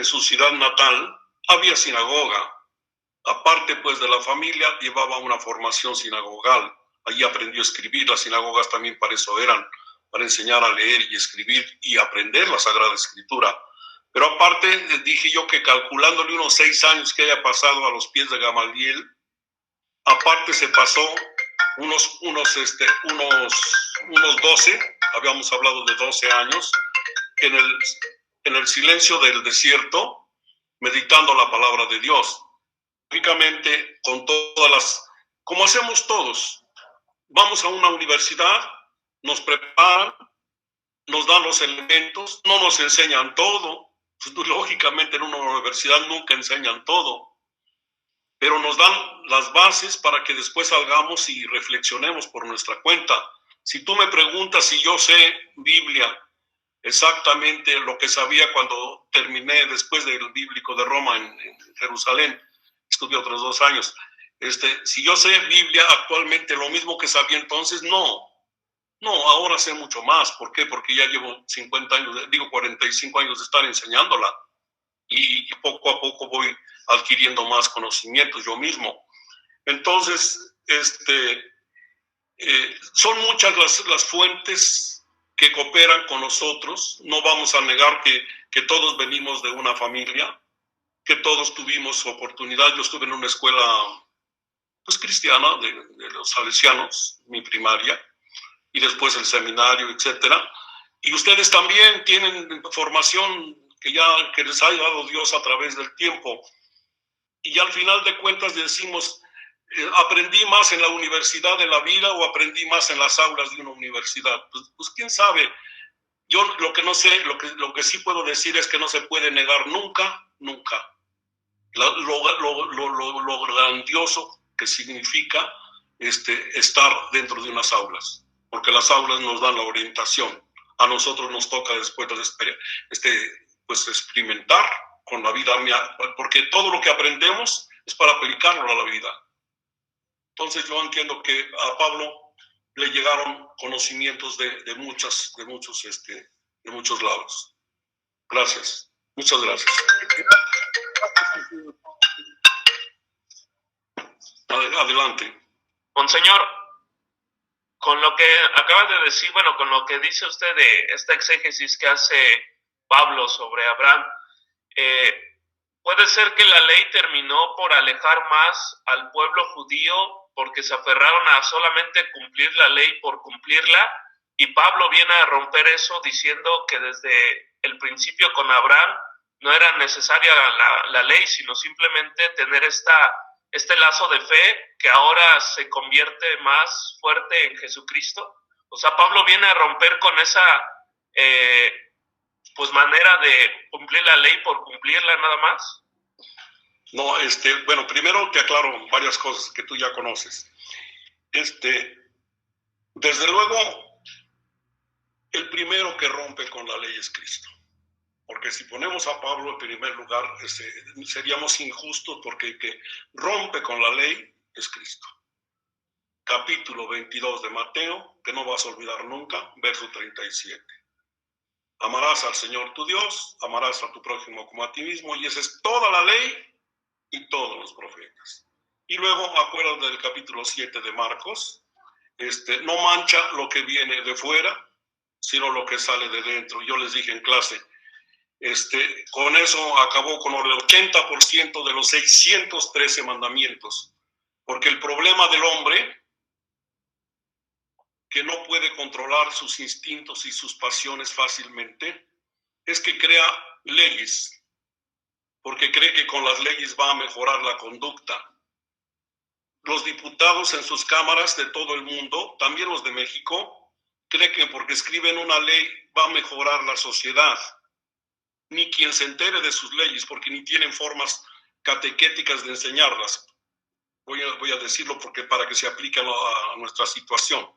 S1: su ciudad natal, había sinagoga. Aparte pues de la familia, llevaba una formación sinagogal. Allí aprendió a escribir. Las sinagogas también para eso eran, para enseñar a leer y escribir y aprender la Sagrada Escritura. Pero aparte, dije yo que calculándole unos 6 años que haya pasado a los pies de Gamaliel, aparte se pasó unos 12, habíamos hablado de 12 años, en el silencio del desierto, meditando la palabra de Dios. Lógicamente, con todas las, como hacemos todos, vamos a una universidad, nos preparan, nos dan los elementos, no nos enseñan todo. Pues, lógicamente en una universidad nunca enseñan todo, pero nos dan las bases para que después salgamos y reflexionemos por nuestra cuenta. Si tú me preguntas si yo sé Biblia exactamente lo que sabía cuando terminé después del Bíblico de Roma en Jerusalén, estudié otros 2 años, si yo sé Biblia actualmente lo mismo que sabía entonces, no, ahora sé mucho más. ¿Por qué? Porque ya llevo 45 años de estar enseñándola y poco a poco voy adquiriendo más conocimientos yo mismo. Entonces, son muchas las fuentes que cooperan con nosotros. No vamos a negar que todos venimos de una familia, que todos tuvimos oportunidad. Yo estuve en una escuela pues cristiana de los salesianos, mi primaria, y después el seminario, etcétera. Y ustedes también tienen formación que les ha dado Dios a través del tiempo. Y al final de cuentas decimos, ¿aprendí más en la universidad de la vida o aprendí más en las aulas de una universidad? Pues quién sabe. Yo lo que no sé, lo que sí puedo decir es que no se puede negar nunca lo grandioso que significa estar dentro de unas aulas. Porque las aulas nos dan la orientación. A nosotros nos toca después pues experimentar con la vida, porque todo lo que aprendemos es para aplicarlo a la vida. Entonces yo entiendo que a Pablo le llegaron conocimientos de muchos lados. Gracias. Muchas gracias. Adelante.
S8: Monseñor, con lo que acabas de decir, bueno, con lo que dice usted de esta exégesis que hace Pablo sobre Abraham, puede ser que la ley terminó por alejar más al pueblo judío porque se aferraron a solamente cumplir la ley por cumplirla, y Pablo viene a romper eso diciendo que desde el principio con Abraham no era necesaria la ley, sino simplemente tener este lazo de fe que ahora se convierte más fuerte en Jesucristo. O sea, Pablo viene a romper con esa pues manera de cumplir la ley por cumplirla nada más.
S1: No, bueno, primero te aclaro varias cosas que tú ya conoces. Desde luego, el primero que rompe con la ley es Cristo. Porque si ponemos a Pablo en primer lugar, seríamos injustos, porque el que rompe con la ley es Cristo. capítulo 22 de Mateo, que no vas a olvidar nunca, verso 37. Amarás al Señor tu Dios, amarás a tu prójimo como a ti mismo, y esa es toda la ley y todos los profetas. Y luego, acuérdate del capítulo 7 de Marcos, no mancha lo que viene de fuera, sino lo que sale de dentro. Yo les dije en clase, con eso acabó con el 80% de los 613 mandamientos, porque el problema del hombre, que no puede controlar sus instintos y sus pasiones fácilmente, es que crea leyes, porque cree que con las leyes va a mejorar la conducta. Los diputados en sus cámaras de todo el mundo, también los de México, creen que porque escriben una ley va a mejorar la sociedad. Ni quien se entere de sus leyes, porque ni tienen formas catequéticas de enseñarlas. Voy a decirlo porque para que se aplique a nuestra situación.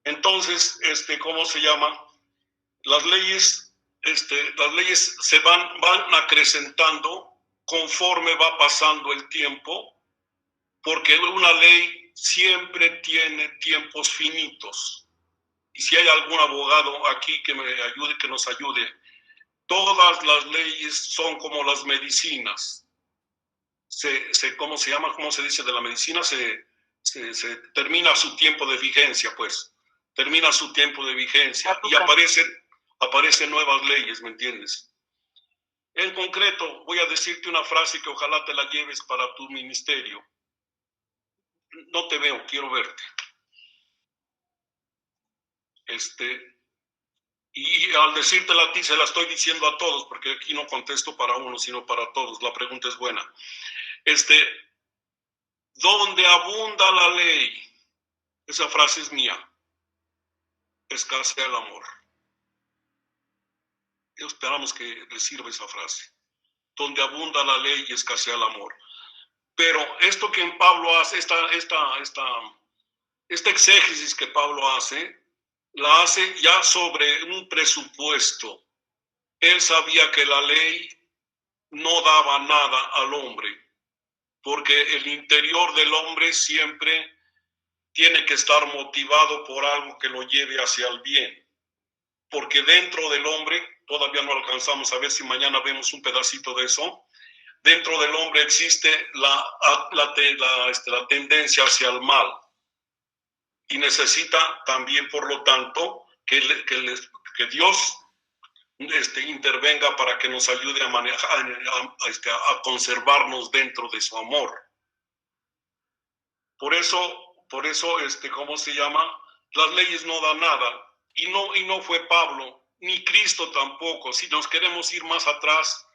S1: Entonces, ¿cómo se llama? Las leyes se van acrecentando conforme va pasando el tiempo, porque una ley siempre tiene tiempos finitos. Y si hay algún abogado aquí que me ayude, que nos ayude, todas las leyes son como las medicinas. ¿Cómo se llama? ¿Cómo se dice de la medicina? Se termina su tiempo de vigencia, pues. Termina su tiempo de vigencia y aparecen nuevas leyes, ¿me entiendes? En concreto, voy a decirte una frase que ojalá te la lleves para tu ministerio. No te veo, quiero verte. Y al decírtela a ti, se la estoy diciendo a todos, porque aquí no contesto para uno, sino para todos. La pregunta es buena. Donde abunda la ley, esa frase es mía, escasea el amor. Esperamos que les sirva esa frase. Donde abunda la ley y escasea el amor. Pero esto que en Pablo hace, esta exégesis que Pablo hace, la hace ya sobre un presupuesto. Él sabía que la ley no daba nada al hombre, porque el interior del hombre siempre tiene que estar motivado por algo que lo lleve hacia el bien. Porque dentro del hombre, todavía no alcanzamos a ver si mañana vemos un pedacito de eso, dentro del hombre existe la tendencia hacia el mal. Y necesita también, por lo tanto, que Dios intervenga para que nos ayude a manejar, a conservarnos dentro de su amor. Por eso, ¿cómo se llama? Las leyes no dan nada. Y no fue Pablo, ni Cristo tampoco. Si nos queremos ir más atrás,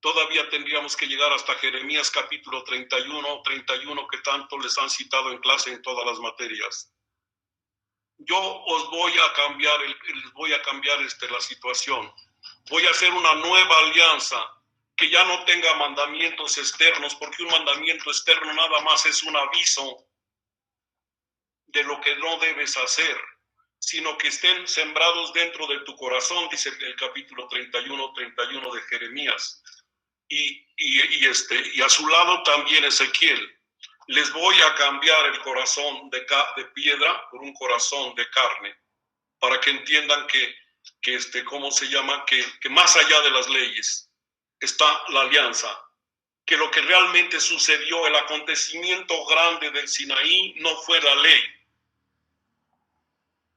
S1: todavía tendríamos que llegar hasta Jeremías capítulo 31, que tanto les han citado en clase en todas las materias. Yo os voy a cambiar, la situación. Voy a hacer una nueva alianza que ya no tenga mandamientos externos, porque un mandamiento externo nada más es un aviso de lo que no debes hacer, sino que estén sembrados dentro de tu corazón, dice el capítulo 31 de Jeremías. Y a su lado también Ezequiel. Les voy a cambiar el corazón de piedra por un corazón de carne, para que entiendan ¿cómo se llama? Que más allá de las leyes está la alianza, que lo que realmente sucedió, el acontecimiento grande del Sinaí, no fue la ley,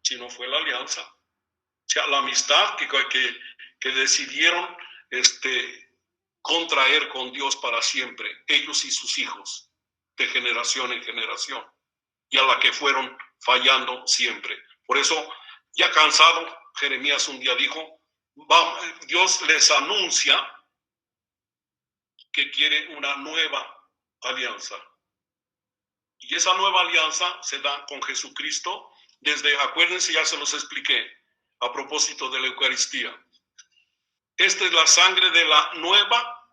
S1: sino fue la alianza. O sea, la amistad que decidieron contraer con Dios para siempre, ellos y sus hijos, de generación en generación, y a la que fueron fallando siempre. Por eso, ya cansado, Jeremías un día dijo, Dios les anuncia que quiere una nueva alianza. Y esa nueva alianza se da con Jesucristo acuérdense, ya se los expliqué, a propósito de la Eucaristía. Esta es la sangre de la nueva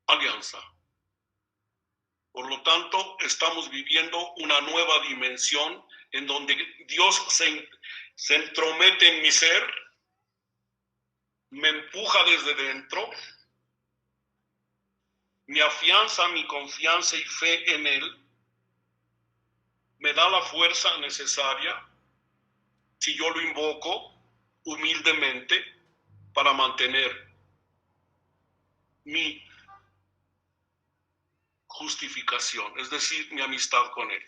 S1: alianza. Por lo tanto, estamos viviendo una nueva dimensión en donde Dios se entromete en mi ser, me empuja desde dentro, me afianza mi confianza y fe en Él, me da la fuerza necesaria si yo lo invoco humildemente para mantener mi justificación, es decir, mi amistad con Él.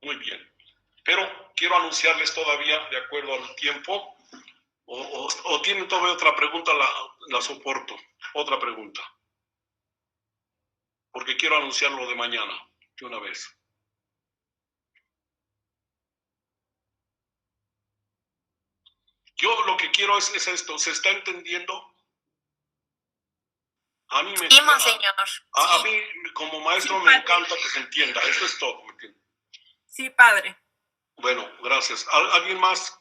S1: Muy bien. Pero quiero anunciarles todavía, de acuerdo al tiempo, o tienen todavía otra pregunta, la soporto. Otra pregunta. Porque quiero anunciarlo de mañana, de una vez. Yo lo que quiero es esto. ¿Se está entendiendo? A mí me
S3: Sí, monseñor.
S1: a mí como maestro me encanta que se entienda. Eso es todo. ¿Me entiende?
S2: Sí, padre.
S1: Bueno, gracias. ¿Alguien más?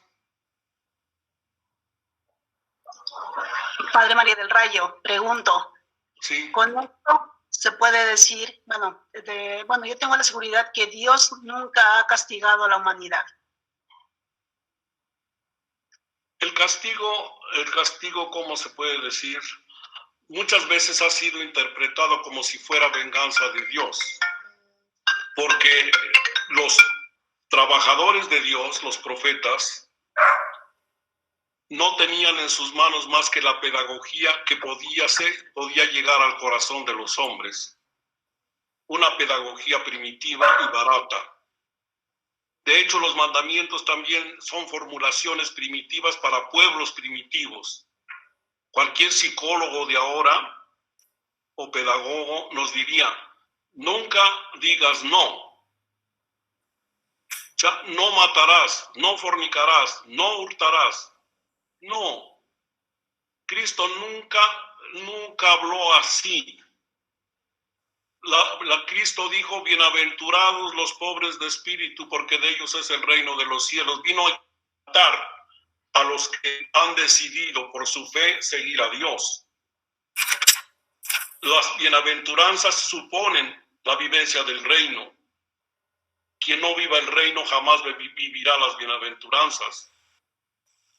S9: Padre María del Rayo, pregunto.
S1: Sí.
S9: Con esto se puede decir, yo tengo la seguridad que Dios nunca ha castigado a la humanidad.
S1: El castigo, ¿cómo se puede decir? Muchas veces ha sido interpretado como si fuera venganza de Dios, porque los trabajadores de Dios, los profetas, no tenían en sus manos más que la pedagogía que podía llegar al corazón de los hombres, una pedagogía primitiva y barata. De hecho, los mandamientos también son formulaciones primitivas para pueblos primitivos. Cualquier psicólogo de ahora o pedagogo nos diría, nunca digas no. O sea, no matarás, no fornicarás, no hurtarás. No. Cristo nunca habló así. Cristo dijo, bienaventurados los pobres de espíritu, porque de ellos es el reino de los cielos. Vino a matar a los que han decidido por su fe seguir a Dios. Las bienaventuranzas suponen la vivencia del reino. Quien no viva el reino jamás vivirá las bienaventuranzas.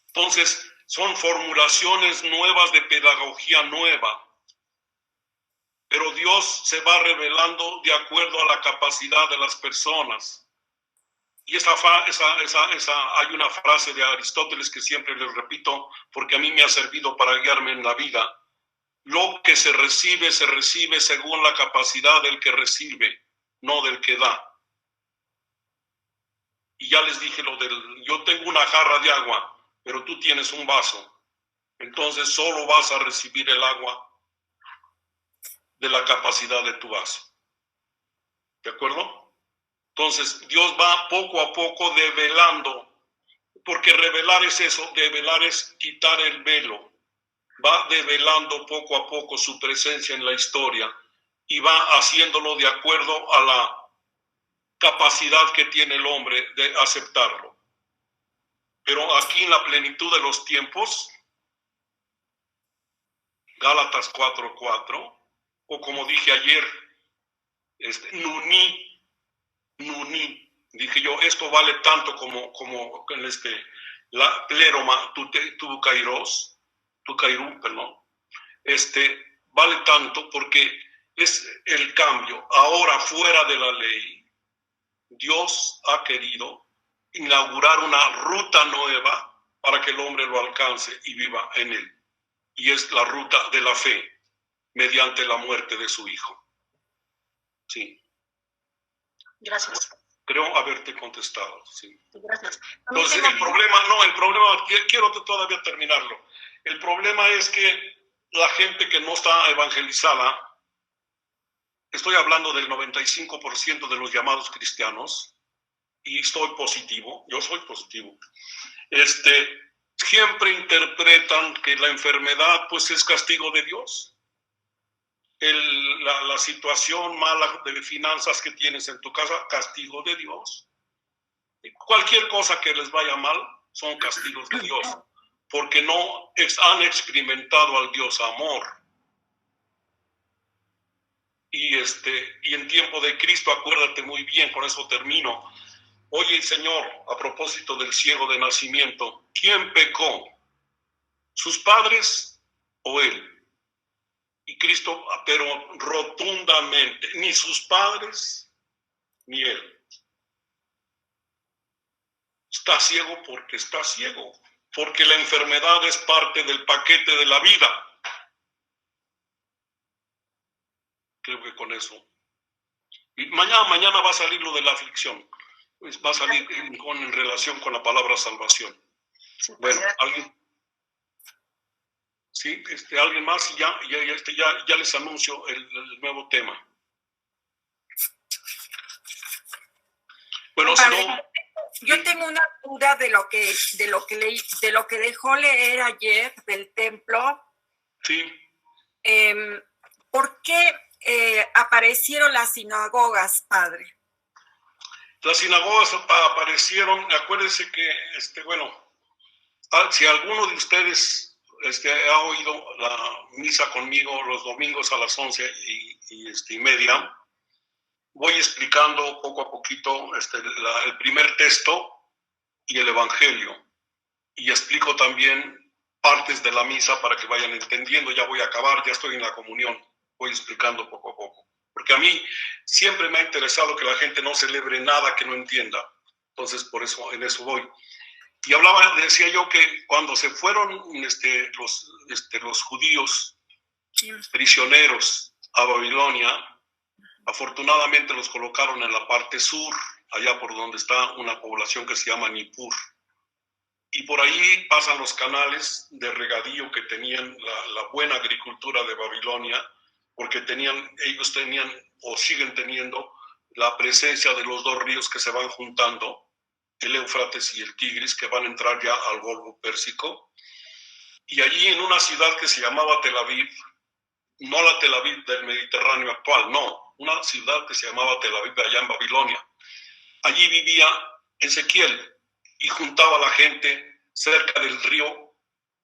S1: Entonces, son formulaciones nuevas de pedagogía nueva. Pero Dios se va revelando de acuerdo a la capacidad de las personas. Y hay una frase de Aristóteles que siempre les repito porque a mí me ha servido para guiarme en la vida. Lo que se recibe según la capacidad del que recibe, no del que da. Y ya les dije yo tengo una jarra de agua, pero tú tienes un vaso. Entonces solo vas a recibir el agua de la capacidad de tu vaso. ¿De acuerdo? Entonces, Dios va poco a poco develando, porque revelar es eso, develar es quitar el velo. Va develando poco a poco su presencia en la historia y va haciéndolo de acuerdo a la capacidad que tiene el hombre de aceptarlo. Pero aquí en la plenitud de los tiempos, Gálatas 4:4, o como dije ayer, Nuni, dije yo, esto vale tanto como la pleroma, tu cairú, perdón, vale tanto porque es el cambio. Ahora fuera de la ley, Dios ha querido inaugurar una ruta nueva para que el hombre lo alcance y viva en él. Y es la ruta de la fe, mediante la muerte de su Hijo. Sí.
S9: Gracias.
S1: Creo haberte contestado, sí.
S9: Gracias.
S1: Entonces, el problema, quiero todavía terminarlo. El problema es que la gente que no está evangelizada, estoy hablando del 95% de los llamados cristianos, y estoy positivo, yo soy positivo, siempre interpretan que la enfermedad pues es castigo de Dios. La situación mala de finanzas que tienes en tu casa, castigo de Dios. Cualquier cosa que les vaya mal son castigos de Dios, porque no han experimentado al Dios amor. Y en tiempo de Cristo, acuérdate muy bien, con eso termino. Oye, Señor, a propósito del ciego de nacimiento, ¿quién pecó? ¿Sus padres o él? Y Cristo, pero rotundamente, ni sus padres ni él. Está ciego porque está ciego, porque la enfermedad es parte del paquete de la vida. Creo que con eso. Y mañana va a salir lo de la aflicción. Pues va a salir en relación con la palabra salvación. Bueno, ¿alguien? Sí, alguien más, y ya les anuncio el nuevo tema. Bueno, si no,
S10: yo tengo una duda de lo que dejó leer ayer del templo.
S1: Sí.
S10: ¿Por qué aparecieron las sinagogas, padre?
S1: Las sinagogas aparecieron, acuérdense que, si alguno de ustedes ha oído la misa conmigo los domingos a las 11:30, voy explicando poco a poquito el primer texto y el evangelio. Y explico también partes de la misa para que vayan entendiendo. Ya voy a acabar, ya estoy en la comunión. Voy explicando poco a poco. Porque a mí siempre me ha interesado que la gente no celebre nada que no entienda. Entonces, por eso, en eso voy. Y decía yo que cuando se fueron los judíos prisioneros a Babilonia, afortunadamente los colocaron en la parte sur, allá por donde está una población que se llama Nippur. Y por ahí pasan los canales de regadío que tenían la buena agricultura de Babilonia, porque ellos tenían o siguen teniendo la presencia de los dos ríos que se van juntando, el Éufrates y el Tigris, que van a entrar ya al Golfo Pérsico. Y allí en una ciudad que se llamaba Tel Aviv, no la Tel Aviv del Mediterráneo actual, no, una ciudad que se llamaba Tel Aviv allá en Babilonia. Allí vivía Ezequiel y juntaba a la gente cerca del río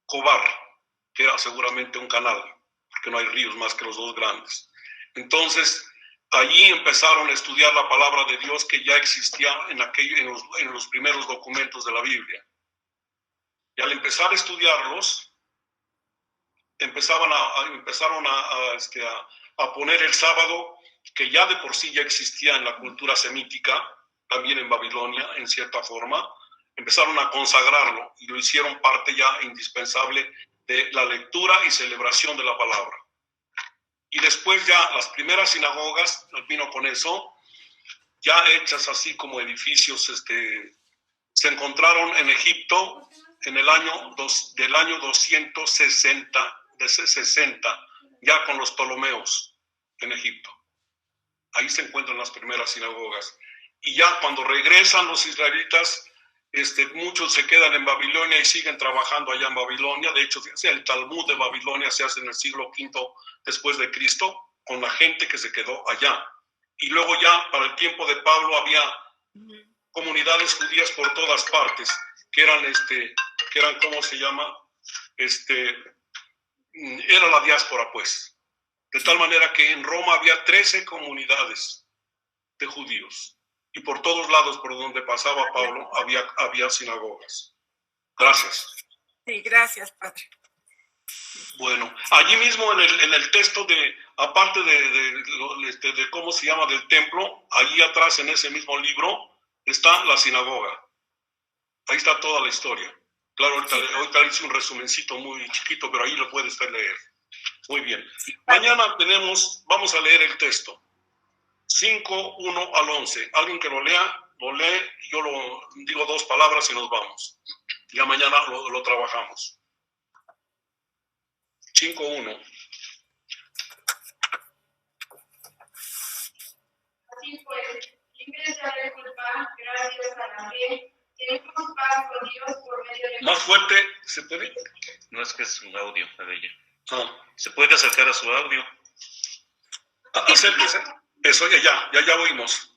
S1: Cobar, que era seguramente un canal, porque no hay ríos más que los dos grandes. Entonces, allí empezaron a estudiar la palabra de Dios que ya existía en los primeros documentos de la Biblia. Y al empezar a estudiarlos, empezaron a poner el sábado, que ya de por sí ya existía en la cultura semítica, también en Babilonia, en cierta forma. Empezaron a consagrarlo y lo hicieron parte ya indispensable de la lectura y celebración de la palabra. Y después ya las primeras sinagogas, vino con eso, ya hechas así como edificios, se encontraron en Egipto en el año 260, ya con los Ptolomeos en Egipto. Ahí se encuentran las primeras sinagogas. Y ya cuando regresan los israelitas, muchos se quedan en Babilonia y siguen trabajando allá en Babilonia. De hecho, el Talmud de Babilonia se hace en el siglo V después de Cristo, con la gente que se quedó allá. Y luego ya, para el tiempo de Pablo, había comunidades judías por todas partes, que eran, ¿cómo se llama? Era la diáspora, pues. De tal manera que en Roma había 13 comunidades de judíos. Y por todos lados por donde pasaba Pablo había sinagogas. Gracias.
S10: Sí, gracias, padre.
S1: Bueno, allí mismo en el texto aparte de cómo se llama del templo, allí atrás en ese mismo libro está la sinagoga. Ahí está toda la historia. Claro, ahorita hice un resumencito muy chiquito, pero ahí lo puede usted leer. Muy bien. Mañana vamos a leer el texto. 5:1 al 11. Alguien que lo lee, yo lo digo 2 palabras y nos vamos. Ya mañana lo trabajamos. 5:1.
S11: Así pues, libres ya de culpa, gracias a la fe, tenemos paz con Dios por medio de...
S1: ¿Más fuerte se puede?
S7: No, es que es un audio, Adella.
S1: Ah.
S7: ¿Se puede acercar a su audio?
S1: Acérquese. Eso, ya oímos.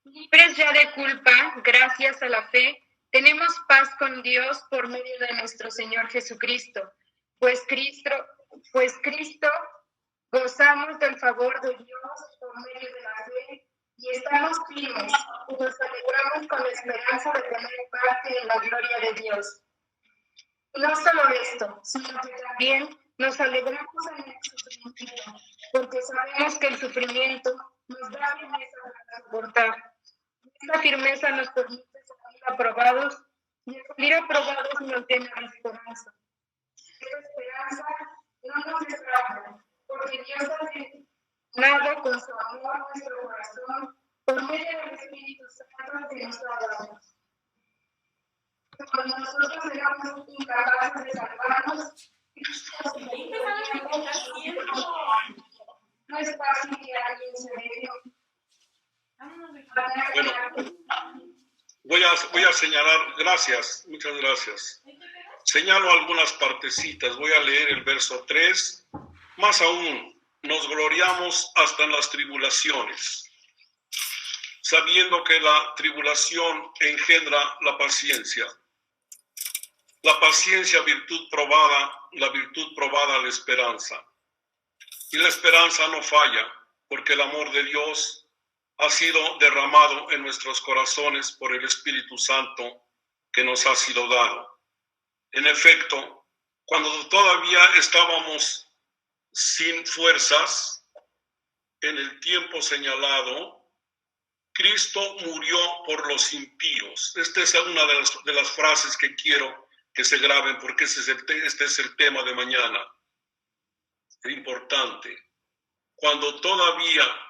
S11: Libres ya de culpa, gracias a la fe, tenemos paz con Dios por medio de nuestro Señor Jesucristo. Pues Cristo gozamos del favor de Dios por medio de la fe y estamos firmes y nos alegramos con la esperanza de tener parte en la gloria de Dios. Y no solo esto, sino que también nos alegramos en el sufrimiento, porque sabemos que el sufrimiento nos da firmeza para soportar. Esta firmeza nos permite salir aprobados y al salir aprobados nos llena de esperanza. Esta esperanza no nos defrauda, porque Dios ha llenado con su amor nuestro corazón por medio del Espíritu Santo que nos ha dado. Cuando nosotros éramos incapaces de salvarnos, no es fácil que alguien se deje.
S1: Bueno, voy a señalar, gracias, muchas gracias. Señalo algunas partecitas, voy a leer el verso 3. Más aún, nos gloriamos hasta en las tribulaciones, sabiendo que la tribulación engendra la paciencia. La paciencia, virtud probada, la virtud probada, la esperanza. Y la esperanza no falla, porque el amor de Dios ha sido derramado en nuestros corazones por el Espíritu Santo que nos ha sido dado. En efecto, cuando todavía estábamos sin fuerzas, en el tiempo señalado, Cristo murió por los impíos. Esta es una de las frases que quiero que se graben, porque este es el tema de mañana. Es importante. Cuando todavía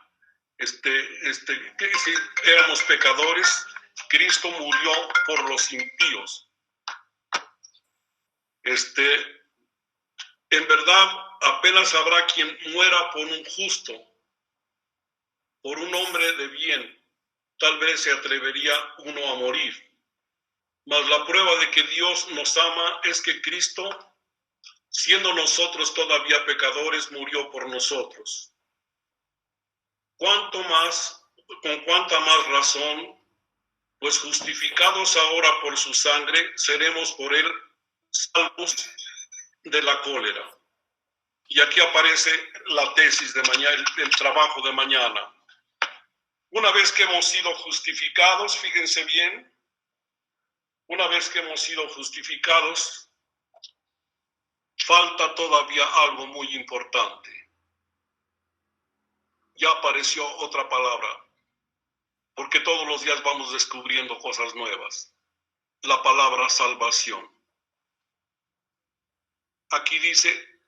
S1: éramos pecadores, Cristo murió por los impíos. En verdad, apenas habrá quien muera por un justo, por un hombre de bien. Tal vez se atrevería uno a morir. Mas la prueba de que Dios nos ama es que Cristo, siendo nosotros todavía pecadores, murió por nosotros. ¿Cuánto más, con cuánta más razón, pues justificados ahora por su sangre, seremos por él salvos de la cólera? Y aquí aparece la tesis de mañana, el trabajo de mañana. Una vez que hemos sido justificados, fíjense bien, una vez que hemos sido justificados, falta todavía algo muy importante. Ya apareció otra palabra, porque todos los días vamos descubriendo cosas nuevas. La palabra salvación. Aquí dice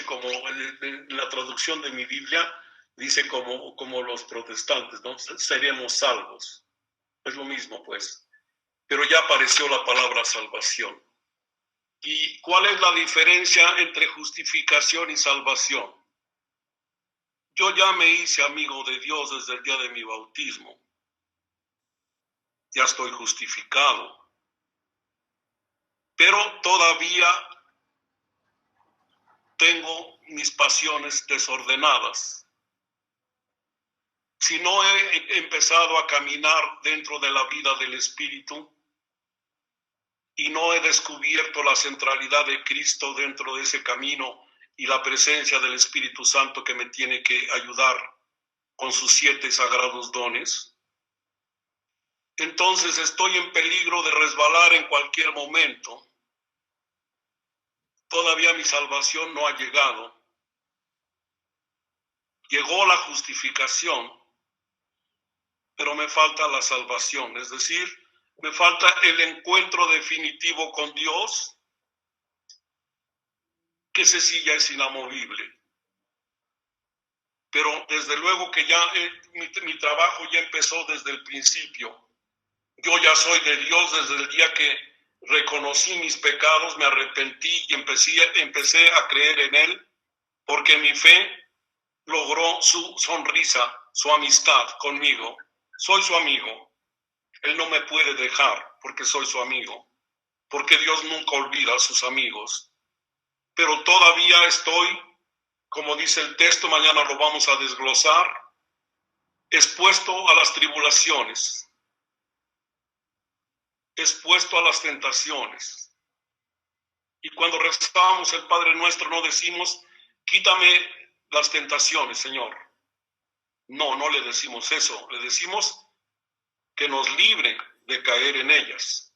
S1: como en la traducción de mi Biblia, dice como los protestantes, ¿no? Seremos salvos. Es lo mismo, pues. Pero ya apareció la palabra salvación. ¿Y cuál es la diferencia entre justificación y salvación? Yo ya me hice amigo de Dios desde el día de mi bautismo. Ya estoy justificado. Pero todavía tengo mis pasiones desordenadas. Si no he empezado a caminar dentro de la vida del Espíritu y no he descubierto la centralidad de Cristo dentro de ese camino y la presencia del Espíritu Santo que me tiene que ayudar con sus 7 sagrados dones, entonces estoy en peligro de resbalar en cualquier momento. Todavía mi salvación no ha llegado. Llegó la justificación, pero me falta la salvación, es decir, me falta el encuentro definitivo con Dios, que ese sí ya es inamovible. Pero desde luego que ya mi trabajo ya empezó desde el principio. Yo ya soy de Dios desde el día que reconocí mis pecados, me arrepentí y empecé a creer en Él, porque mi fe logró su sonrisa, su amistad conmigo. Soy su amigo. Él no me puede dejar porque soy su amigo, porque Dios nunca olvida a sus amigos. Pero todavía estoy, como dice el texto, mañana lo vamos a desglosar, expuesto a las tribulaciones, expuesto a las tentaciones. Y cuando rezamos el Padre Nuestro no decimos, quítame las tentaciones, Señor. No, no le decimos eso, le decimos que nos libre de caer en ellas,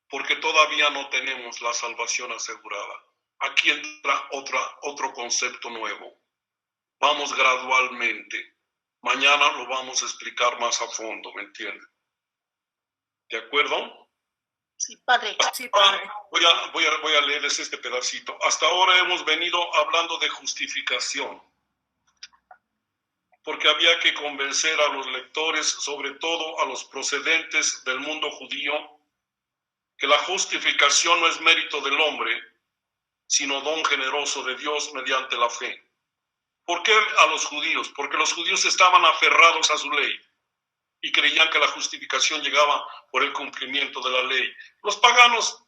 S1: porque todavía no tenemos la salvación asegurada. Aquí entra otro concepto nuevo. Vamos gradualmente. Mañana lo vamos a explicar más a fondo, ¿me entienden? ¿De acuerdo?
S9: Sí, padre.
S10: Sí, padre.
S1: Voy a leerles este pedacito. Hasta ahora hemos venido hablando de justificación, porque había que convencer a los lectores, sobre todo a los procedentes del mundo judío, que la justificación no es mérito del hombre, sino don generoso de Dios mediante la fe. ¿Por qué a los judíos? Porque los judíos estaban aferrados a su ley y creían que la justificación llegaba por el cumplimiento de la ley. Los paganos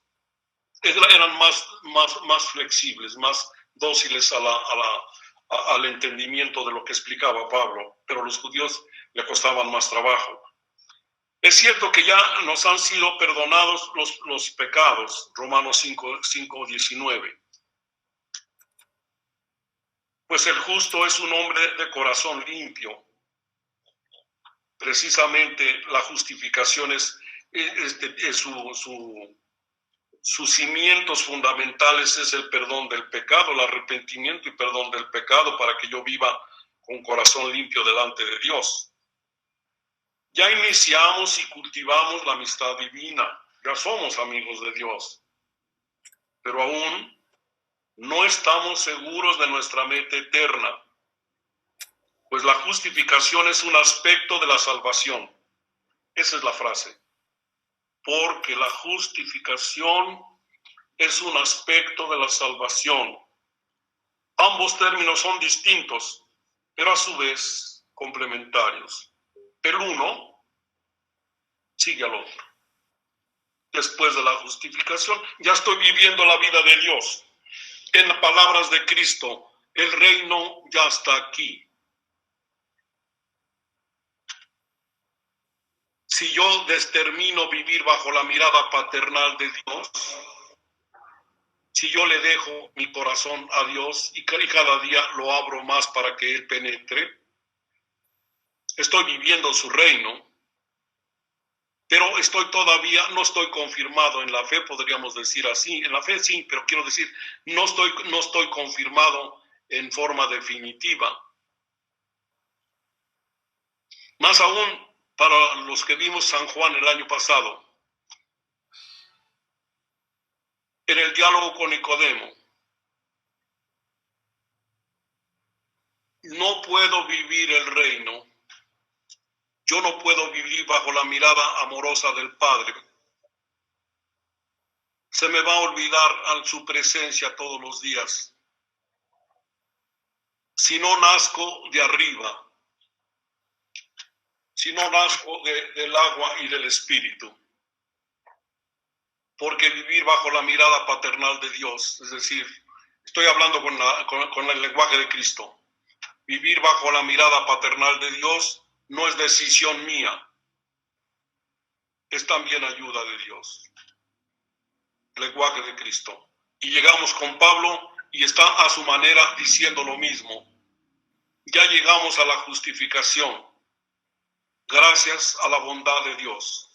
S1: eran más flexibles, más dóciles al entendimiento de lo que explicaba Pablo, pero los judíos le costaban más trabajo. Es cierto que ya nos han sido perdonados los pecados, Romanos 5:19. Pues el justo es un hombre de corazón limpio. Precisamente la justificación sus cimientos fundamentales es el perdón del pecado, el arrepentimiento y perdón del pecado para que yo viva con corazón limpio delante de Dios. Ya iniciamos y cultivamos la amistad divina, ya somos amigos de Dios, pero aún no estamos seguros de nuestra meta eterna, pues la justificación es un aspecto de la salvación. Esa es la frase. Porque la justificación es un aspecto de la salvación. Ambos términos son distintos, pero a su vez complementarios. El uno sigue al otro. Después de la justificación, ya estoy viviendo la vida de Dios. En las palabras de Cristo, el reino ya está aquí. Si yo determino vivir bajo la mirada paternal de Dios, si yo le dejo mi corazón a Dios y cada día lo abro más para que Él penetre, estoy viviendo su reino, pero no estoy confirmado en la fe, podríamos decir así. En la fe sí, pero quiero decir, no estoy confirmado en forma definitiva. Más aún, para los que vimos San Juan el año pasado, en el diálogo con Nicodemo, no puedo vivir el reino, yo no puedo vivir bajo la mirada amorosa del Padre. Se me va a olvidar a su presencia todos los días. Si no nazco de arriba, si no nazco del agua y del Espíritu. Porque vivir bajo la mirada paternal de Dios, es decir, estoy hablando con el lenguaje de Cristo. Vivir bajo la mirada paternal de Dios no es decisión mía, es también ayuda de Dios. Lenguaje de Cristo. Y llegamos con Pablo y está a su manera diciendo lo mismo. Ya llegamos a la justificación. Gracias a la bondad de Dios,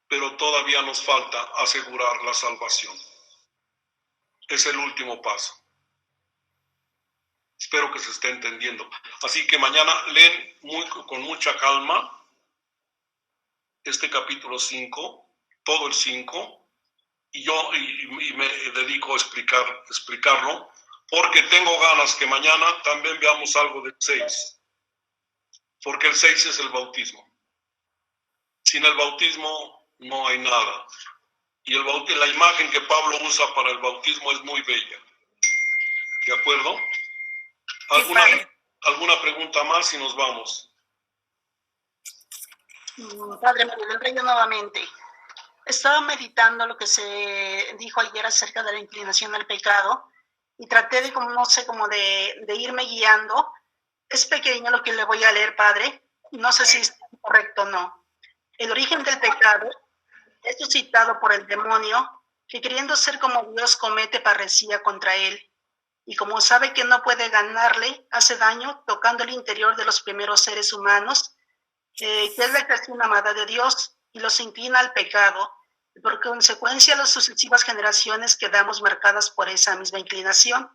S1: pero todavía nos falta asegurar la salvación. Es el último paso. Espero que se esté entendiendo. Así que mañana leen con mucha calma este capítulo 5, todo el 5, y me dedico a explicarlo, porque tengo ganas que mañana también veamos algo del 6. Porque el 6 es el bautismo. Sin el bautismo no hay nada. Y la imagen que Pablo usa para el bautismo es muy bella. ¿De acuerdo? ¿Alguna pregunta más y nos vamos?
S9: Padre, me volveré yo nuevamente. Estaba meditando lo que se dijo ayer acerca de la inclinación al pecado y traté de, de irme guiando. Es pequeño lo que le voy a leer, Padre. No sé si es correcto o no. El origen del pecado es suscitado por el demonio, que queriendo ser como Dios comete parresía contra él. Y como sabe que no puede ganarle, hace daño tocando el interior de los primeros seres humanos, que es la creación amada de Dios, y los inclina al pecado. Y por consecuencia, las sucesivas generaciones quedamos marcadas por esa misma inclinación.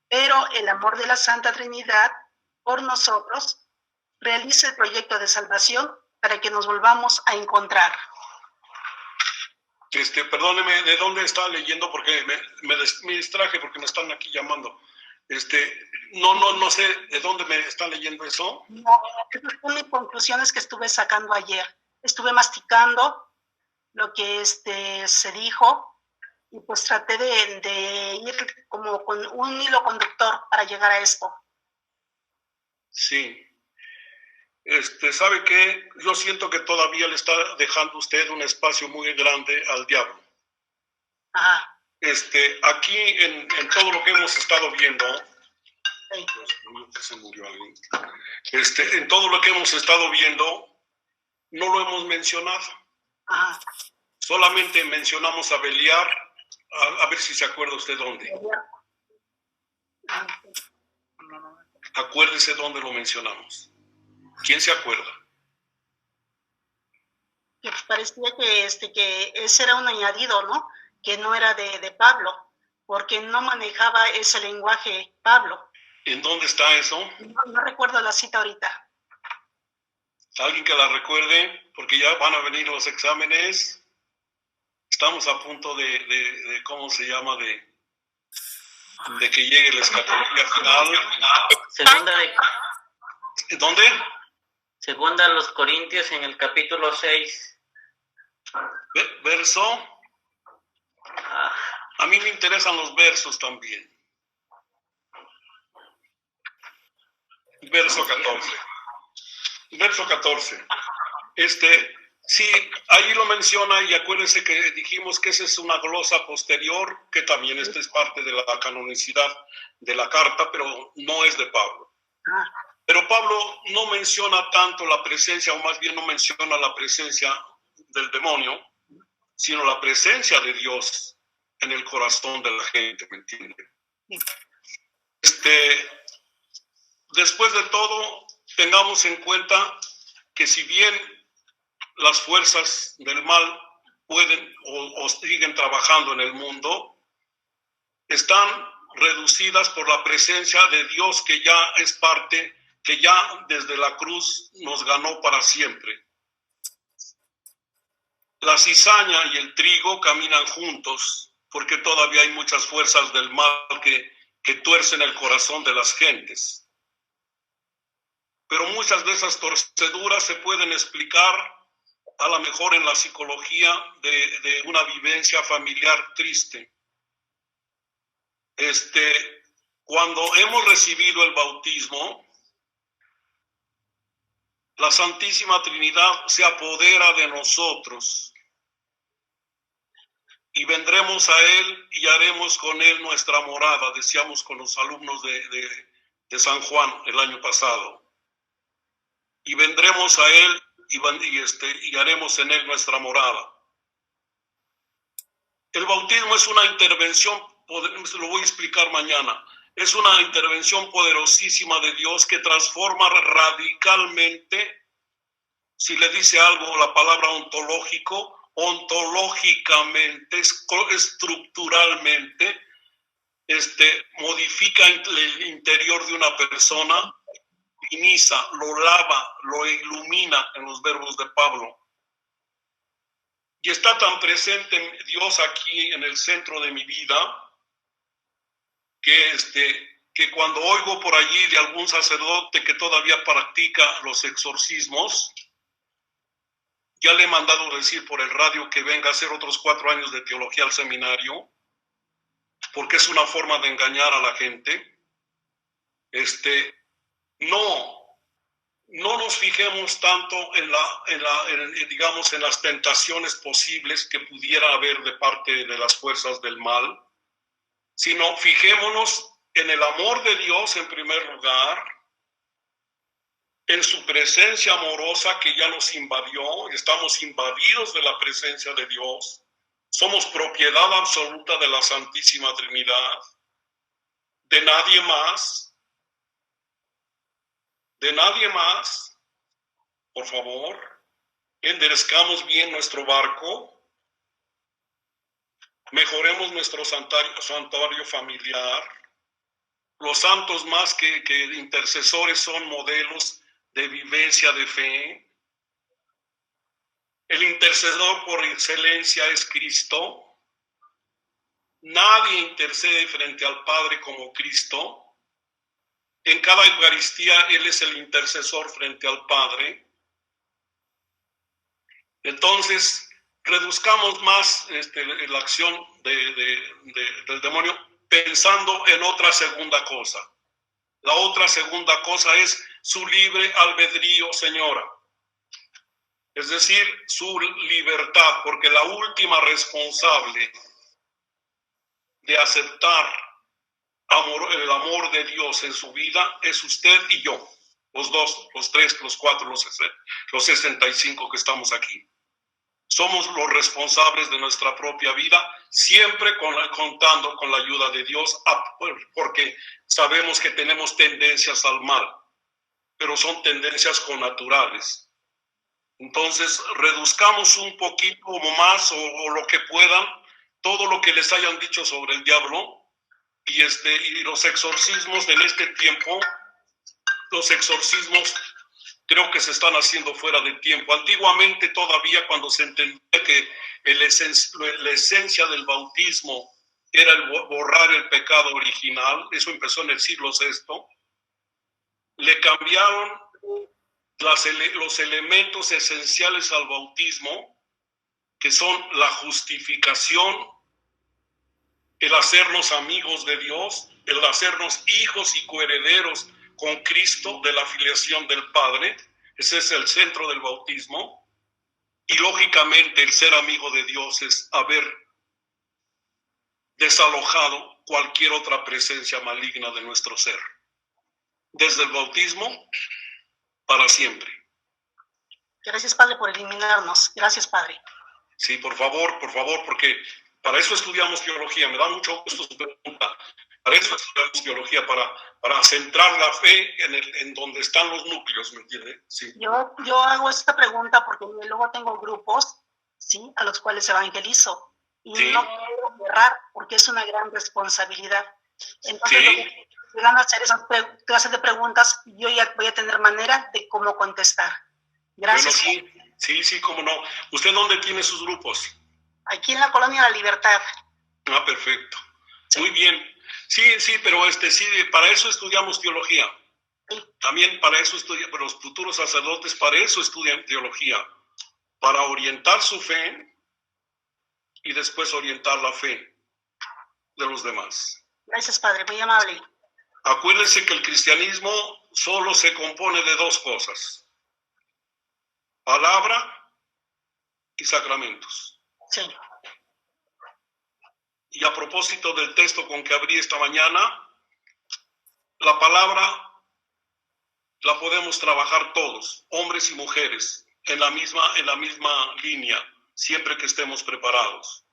S9: Pero el amor de la Santa Trinidad por nosotros realice el proyecto de salvación para que nos volvamos a encontrar.
S1: Perdóneme, ¿de dónde está leyendo? Porque me distraje porque me están aquí llamando. No sé de dónde me está leyendo eso.
S9: No, esas son mis conclusiones que estuve sacando ayer. Estuve masticando lo que se dijo y pues traté de ir como con un hilo conductor para llegar a esto.
S1: Sí. ¿Sabe qué? Yo siento que todavía le está dejando usted un espacio muy grande al diablo.
S9: Ajá.
S1: Aquí en todo lo que hemos estado viendo,
S9: Sí.
S1: se murió alguien. En todo lo que hemos estado viendo, no lo hemos mencionado.
S9: Ajá.
S1: Solamente mencionamos a Beliar, a ver si se acuerda usted dónde. Acuérdese dónde lo mencionamos. ¿Quién se acuerda?
S9: Que parecía que ese era un añadido, ¿no? Que no era de Pablo, porque no manejaba ese lenguaje Pablo.
S1: ¿En dónde está eso?
S9: No recuerdo la cita ahorita.
S1: ¿Alguien que la recuerde? Porque ya van a venir los exámenes. Estamos a punto de ¿cómo se llama? De que llegue la escatología final. ¿Dónde?
S12: Segunda a los Corintios en el capítulo 6.
S1: ¿Verso? A mí me interesan los versos también. Verso 14. Verso 14. Sí, ahí lo menciona y acuérdense que dijimos que esa es una glosa posterior, que también esta es parte de la canonicidad de la carta, pero no es de Pablo. Pero Pablo no menciona tanto la presencia, o más bien no menciona la presencia del demonio, sino la presencia de Dios en el corazón de la gente, ¿me entiende? Después de todo, tengamos en cuenta que si bien las fuerzas del mal pueden o siguen trabajando en el mundo, están reducidas por la presencia de Dios, que ya es parte, que ya desde la cruz nos ganó para siempre. La cizaña y el trigo caminan juntos porque todavía hay muchas fuerzas del mal que tuercen el corazón de las gentes. Pero muchas de esas torceduras se pueden explicar a lo mejor en la psicología de una vivencia familiar triste. Cuando hemos recibido el bautismo, la Santísima Trinidad se apodera de nosotros y vendremos a Él y haremos con Él nuestra morada, decíamos con los alumnos de San Juan el año pasado. Y vendremos a Él y haremos en Él nuestra morada. El bautismo es una intervención, se lo voy a explicar mañana, es una intervención poderosísima de Dios que transforma radicalmente, si le dice algo la palabra ontológico, ontológicamente, estructuralmente, modifica el interior de una persona, diviniza, lo lava, lo ilumina en los verbos de Pablo. Y está tan presente Dios aquí en el centro de mi vida que cuando oigo por allí de algún sacerdote que todavía practica los exorcismos, ya le he mandado decir por el radio que venga a hacer otros 4 años de teología al seminario, porque es una forma de engañar a la gente. No nos fijemos tanto digamos, en las tentaciones posibles que pudiera haber de parte de las fuerzas del mal, sino fijémonos en el amor de Dios en primer lugar, en su presencia amorosa que ya nos invadió, estamos invadidos de la presencia de Dios, somos propiedad absoluta de la Santísima Trinidad, de nadie más, por favor, enderezcamos bien nuestro barco, mejoremos nuestro santuario familiar. Los santos más que intercesores son modelos de vivencia de fe. El intercesor por excelencia es Cristo. Nadie intercede frente al Padre como Cristo. En cada Eucaristía Él es el intercesor frente al Padre. Entonces, reduzcamos más la acción del demonio pensando en otra segunda cosa. La otra segunda cosa es su libre albedrío, señora. Es decir, su libertad, porque la última responsable de aceptar el amor de Dios en su vida es usted y yo, los dos, los tres, los cuatro, los 65 que estamos aquí. Somos los responsables de nuestra propia vida, siempre contando con la ayuda de Dios, porque sabemos que tenemos tendencias al mal, pero son tendencias connaturales. Entonces, reduzcamos un poquito más o lo que puedan, todo lo que les hayan dicho sobre el diablo y los exorcismos en este tiempo. Los exorcismos creo que se están haciendo fuera de tiempo. Antiguamente todavía, cuando se entendía que la esencia del bautismo era el borrar el pecado original, eso empezó en el siglo VI, le cambiaron los elementos esenciales al bautismo, que son la justificación, el hacernos amigos de Dios, el hacernos hijos y coherederos con Cristo de la filiación del Padre. Ese es el centro del bautismo. Y lógicamente el ser amigo de Dios es haber desalojado cualquier otra presencia maligna de nuestro ser. Desde el bautismo para siempre.
S9: Gracias, Padre, por eliminarnos. Gracias, Padre.
S1: Sí, por favor, porque para eso estudiamos teología. Me da mucho gusto su pregunta. Para eso estudiamos teología, para centrar la fe en donde están los núcleos, ¿me entiende? Sí.
S9: Yo hago esta pregunta porque luego tengo grupos, ¿sí?, a los cuales evangelizo. Y
S1: sí,
S9: no quiero cerrar porque es una gran responsabilidad. Entonces,
S1: sí,
S9: lo que llegan a hacer esas clases de preguntas, yo ya voy a tener manera de cómo contestar. Gracias.
S1: Bueno, sí, cómo no. ¿Usted dónde tiene sus grupos?
S9: Aquí en la Colonia La Libertad.
S1: Ah, perfecto. Sí. Muy bien. Sí, pero sí, para eso estudiamos teología. Sí. También para eso pero los futuros sacerdotes para eso estudian teología, para orientar su fe y después orientar la fe de los demás.
S9: Gracias, Padre, muy amable.
S1: Acuérdense que el cristianismo solo se compone de dos cosas: palabra y sacramentos.
S9: Sí.
S1: Y a propósito del texto con que abrí esta mañana, la palabra la podemos trabajar todos, hombres y mujeres, en la misma línea, siempre que estemos preparados.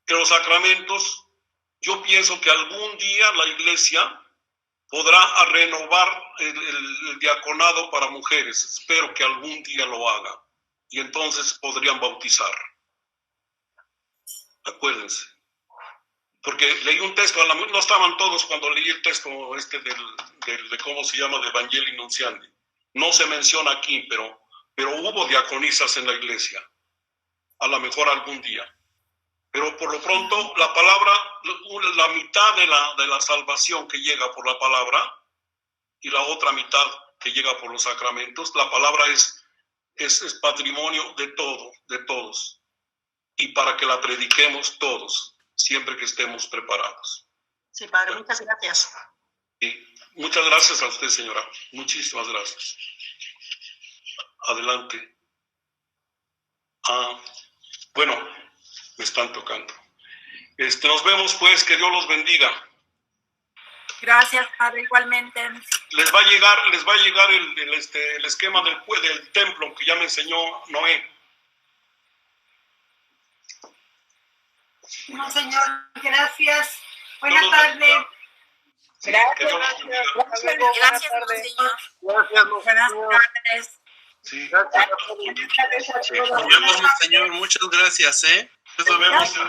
S1: En los sacramentos, yo pienso que algún día la Iglesia podrá renovar el diaconado para mujeres. Espero que algún día lo haga. Y entonces podrían bautizar. Acuérdense. Porque leí un texto, no estaban todos cuando leí el texto de cómo se llama, de Evangelii Nuntiandi. No se menciona aquí, pero hubo diaconisas en la Iglesia. A lo mejor algún día. Pero por lo pronto, la palabra, la mitad de la salvación que llega por la palabra y la otra mitad que llega por los sacramentos, la palabra es patrimonio de todos. Y para que la prediquemos todos, siempre que estemos preparados.
S9: Sí, Padre, muchas gracias.
S1: Sí, muchas gracias a usted, señora. Muchísimas gracias. Adelante. Bueno, me están tocando. Nos vemos, pues, que Dios los bendiga.
S10: Gracias, Padre, igualmente.
S1: Les va a llegar el esquema del templo que ya me enseñó Noé.
S10: No, señor, gracias. Buenas tardes.
S1: Gracias.
S3: Gracias, señor.
S10: Buenas tardes.
S1: Sí.
S4: Nos vemos, Señor. Muchas gracias, Nos vemos.
S10: Gracias.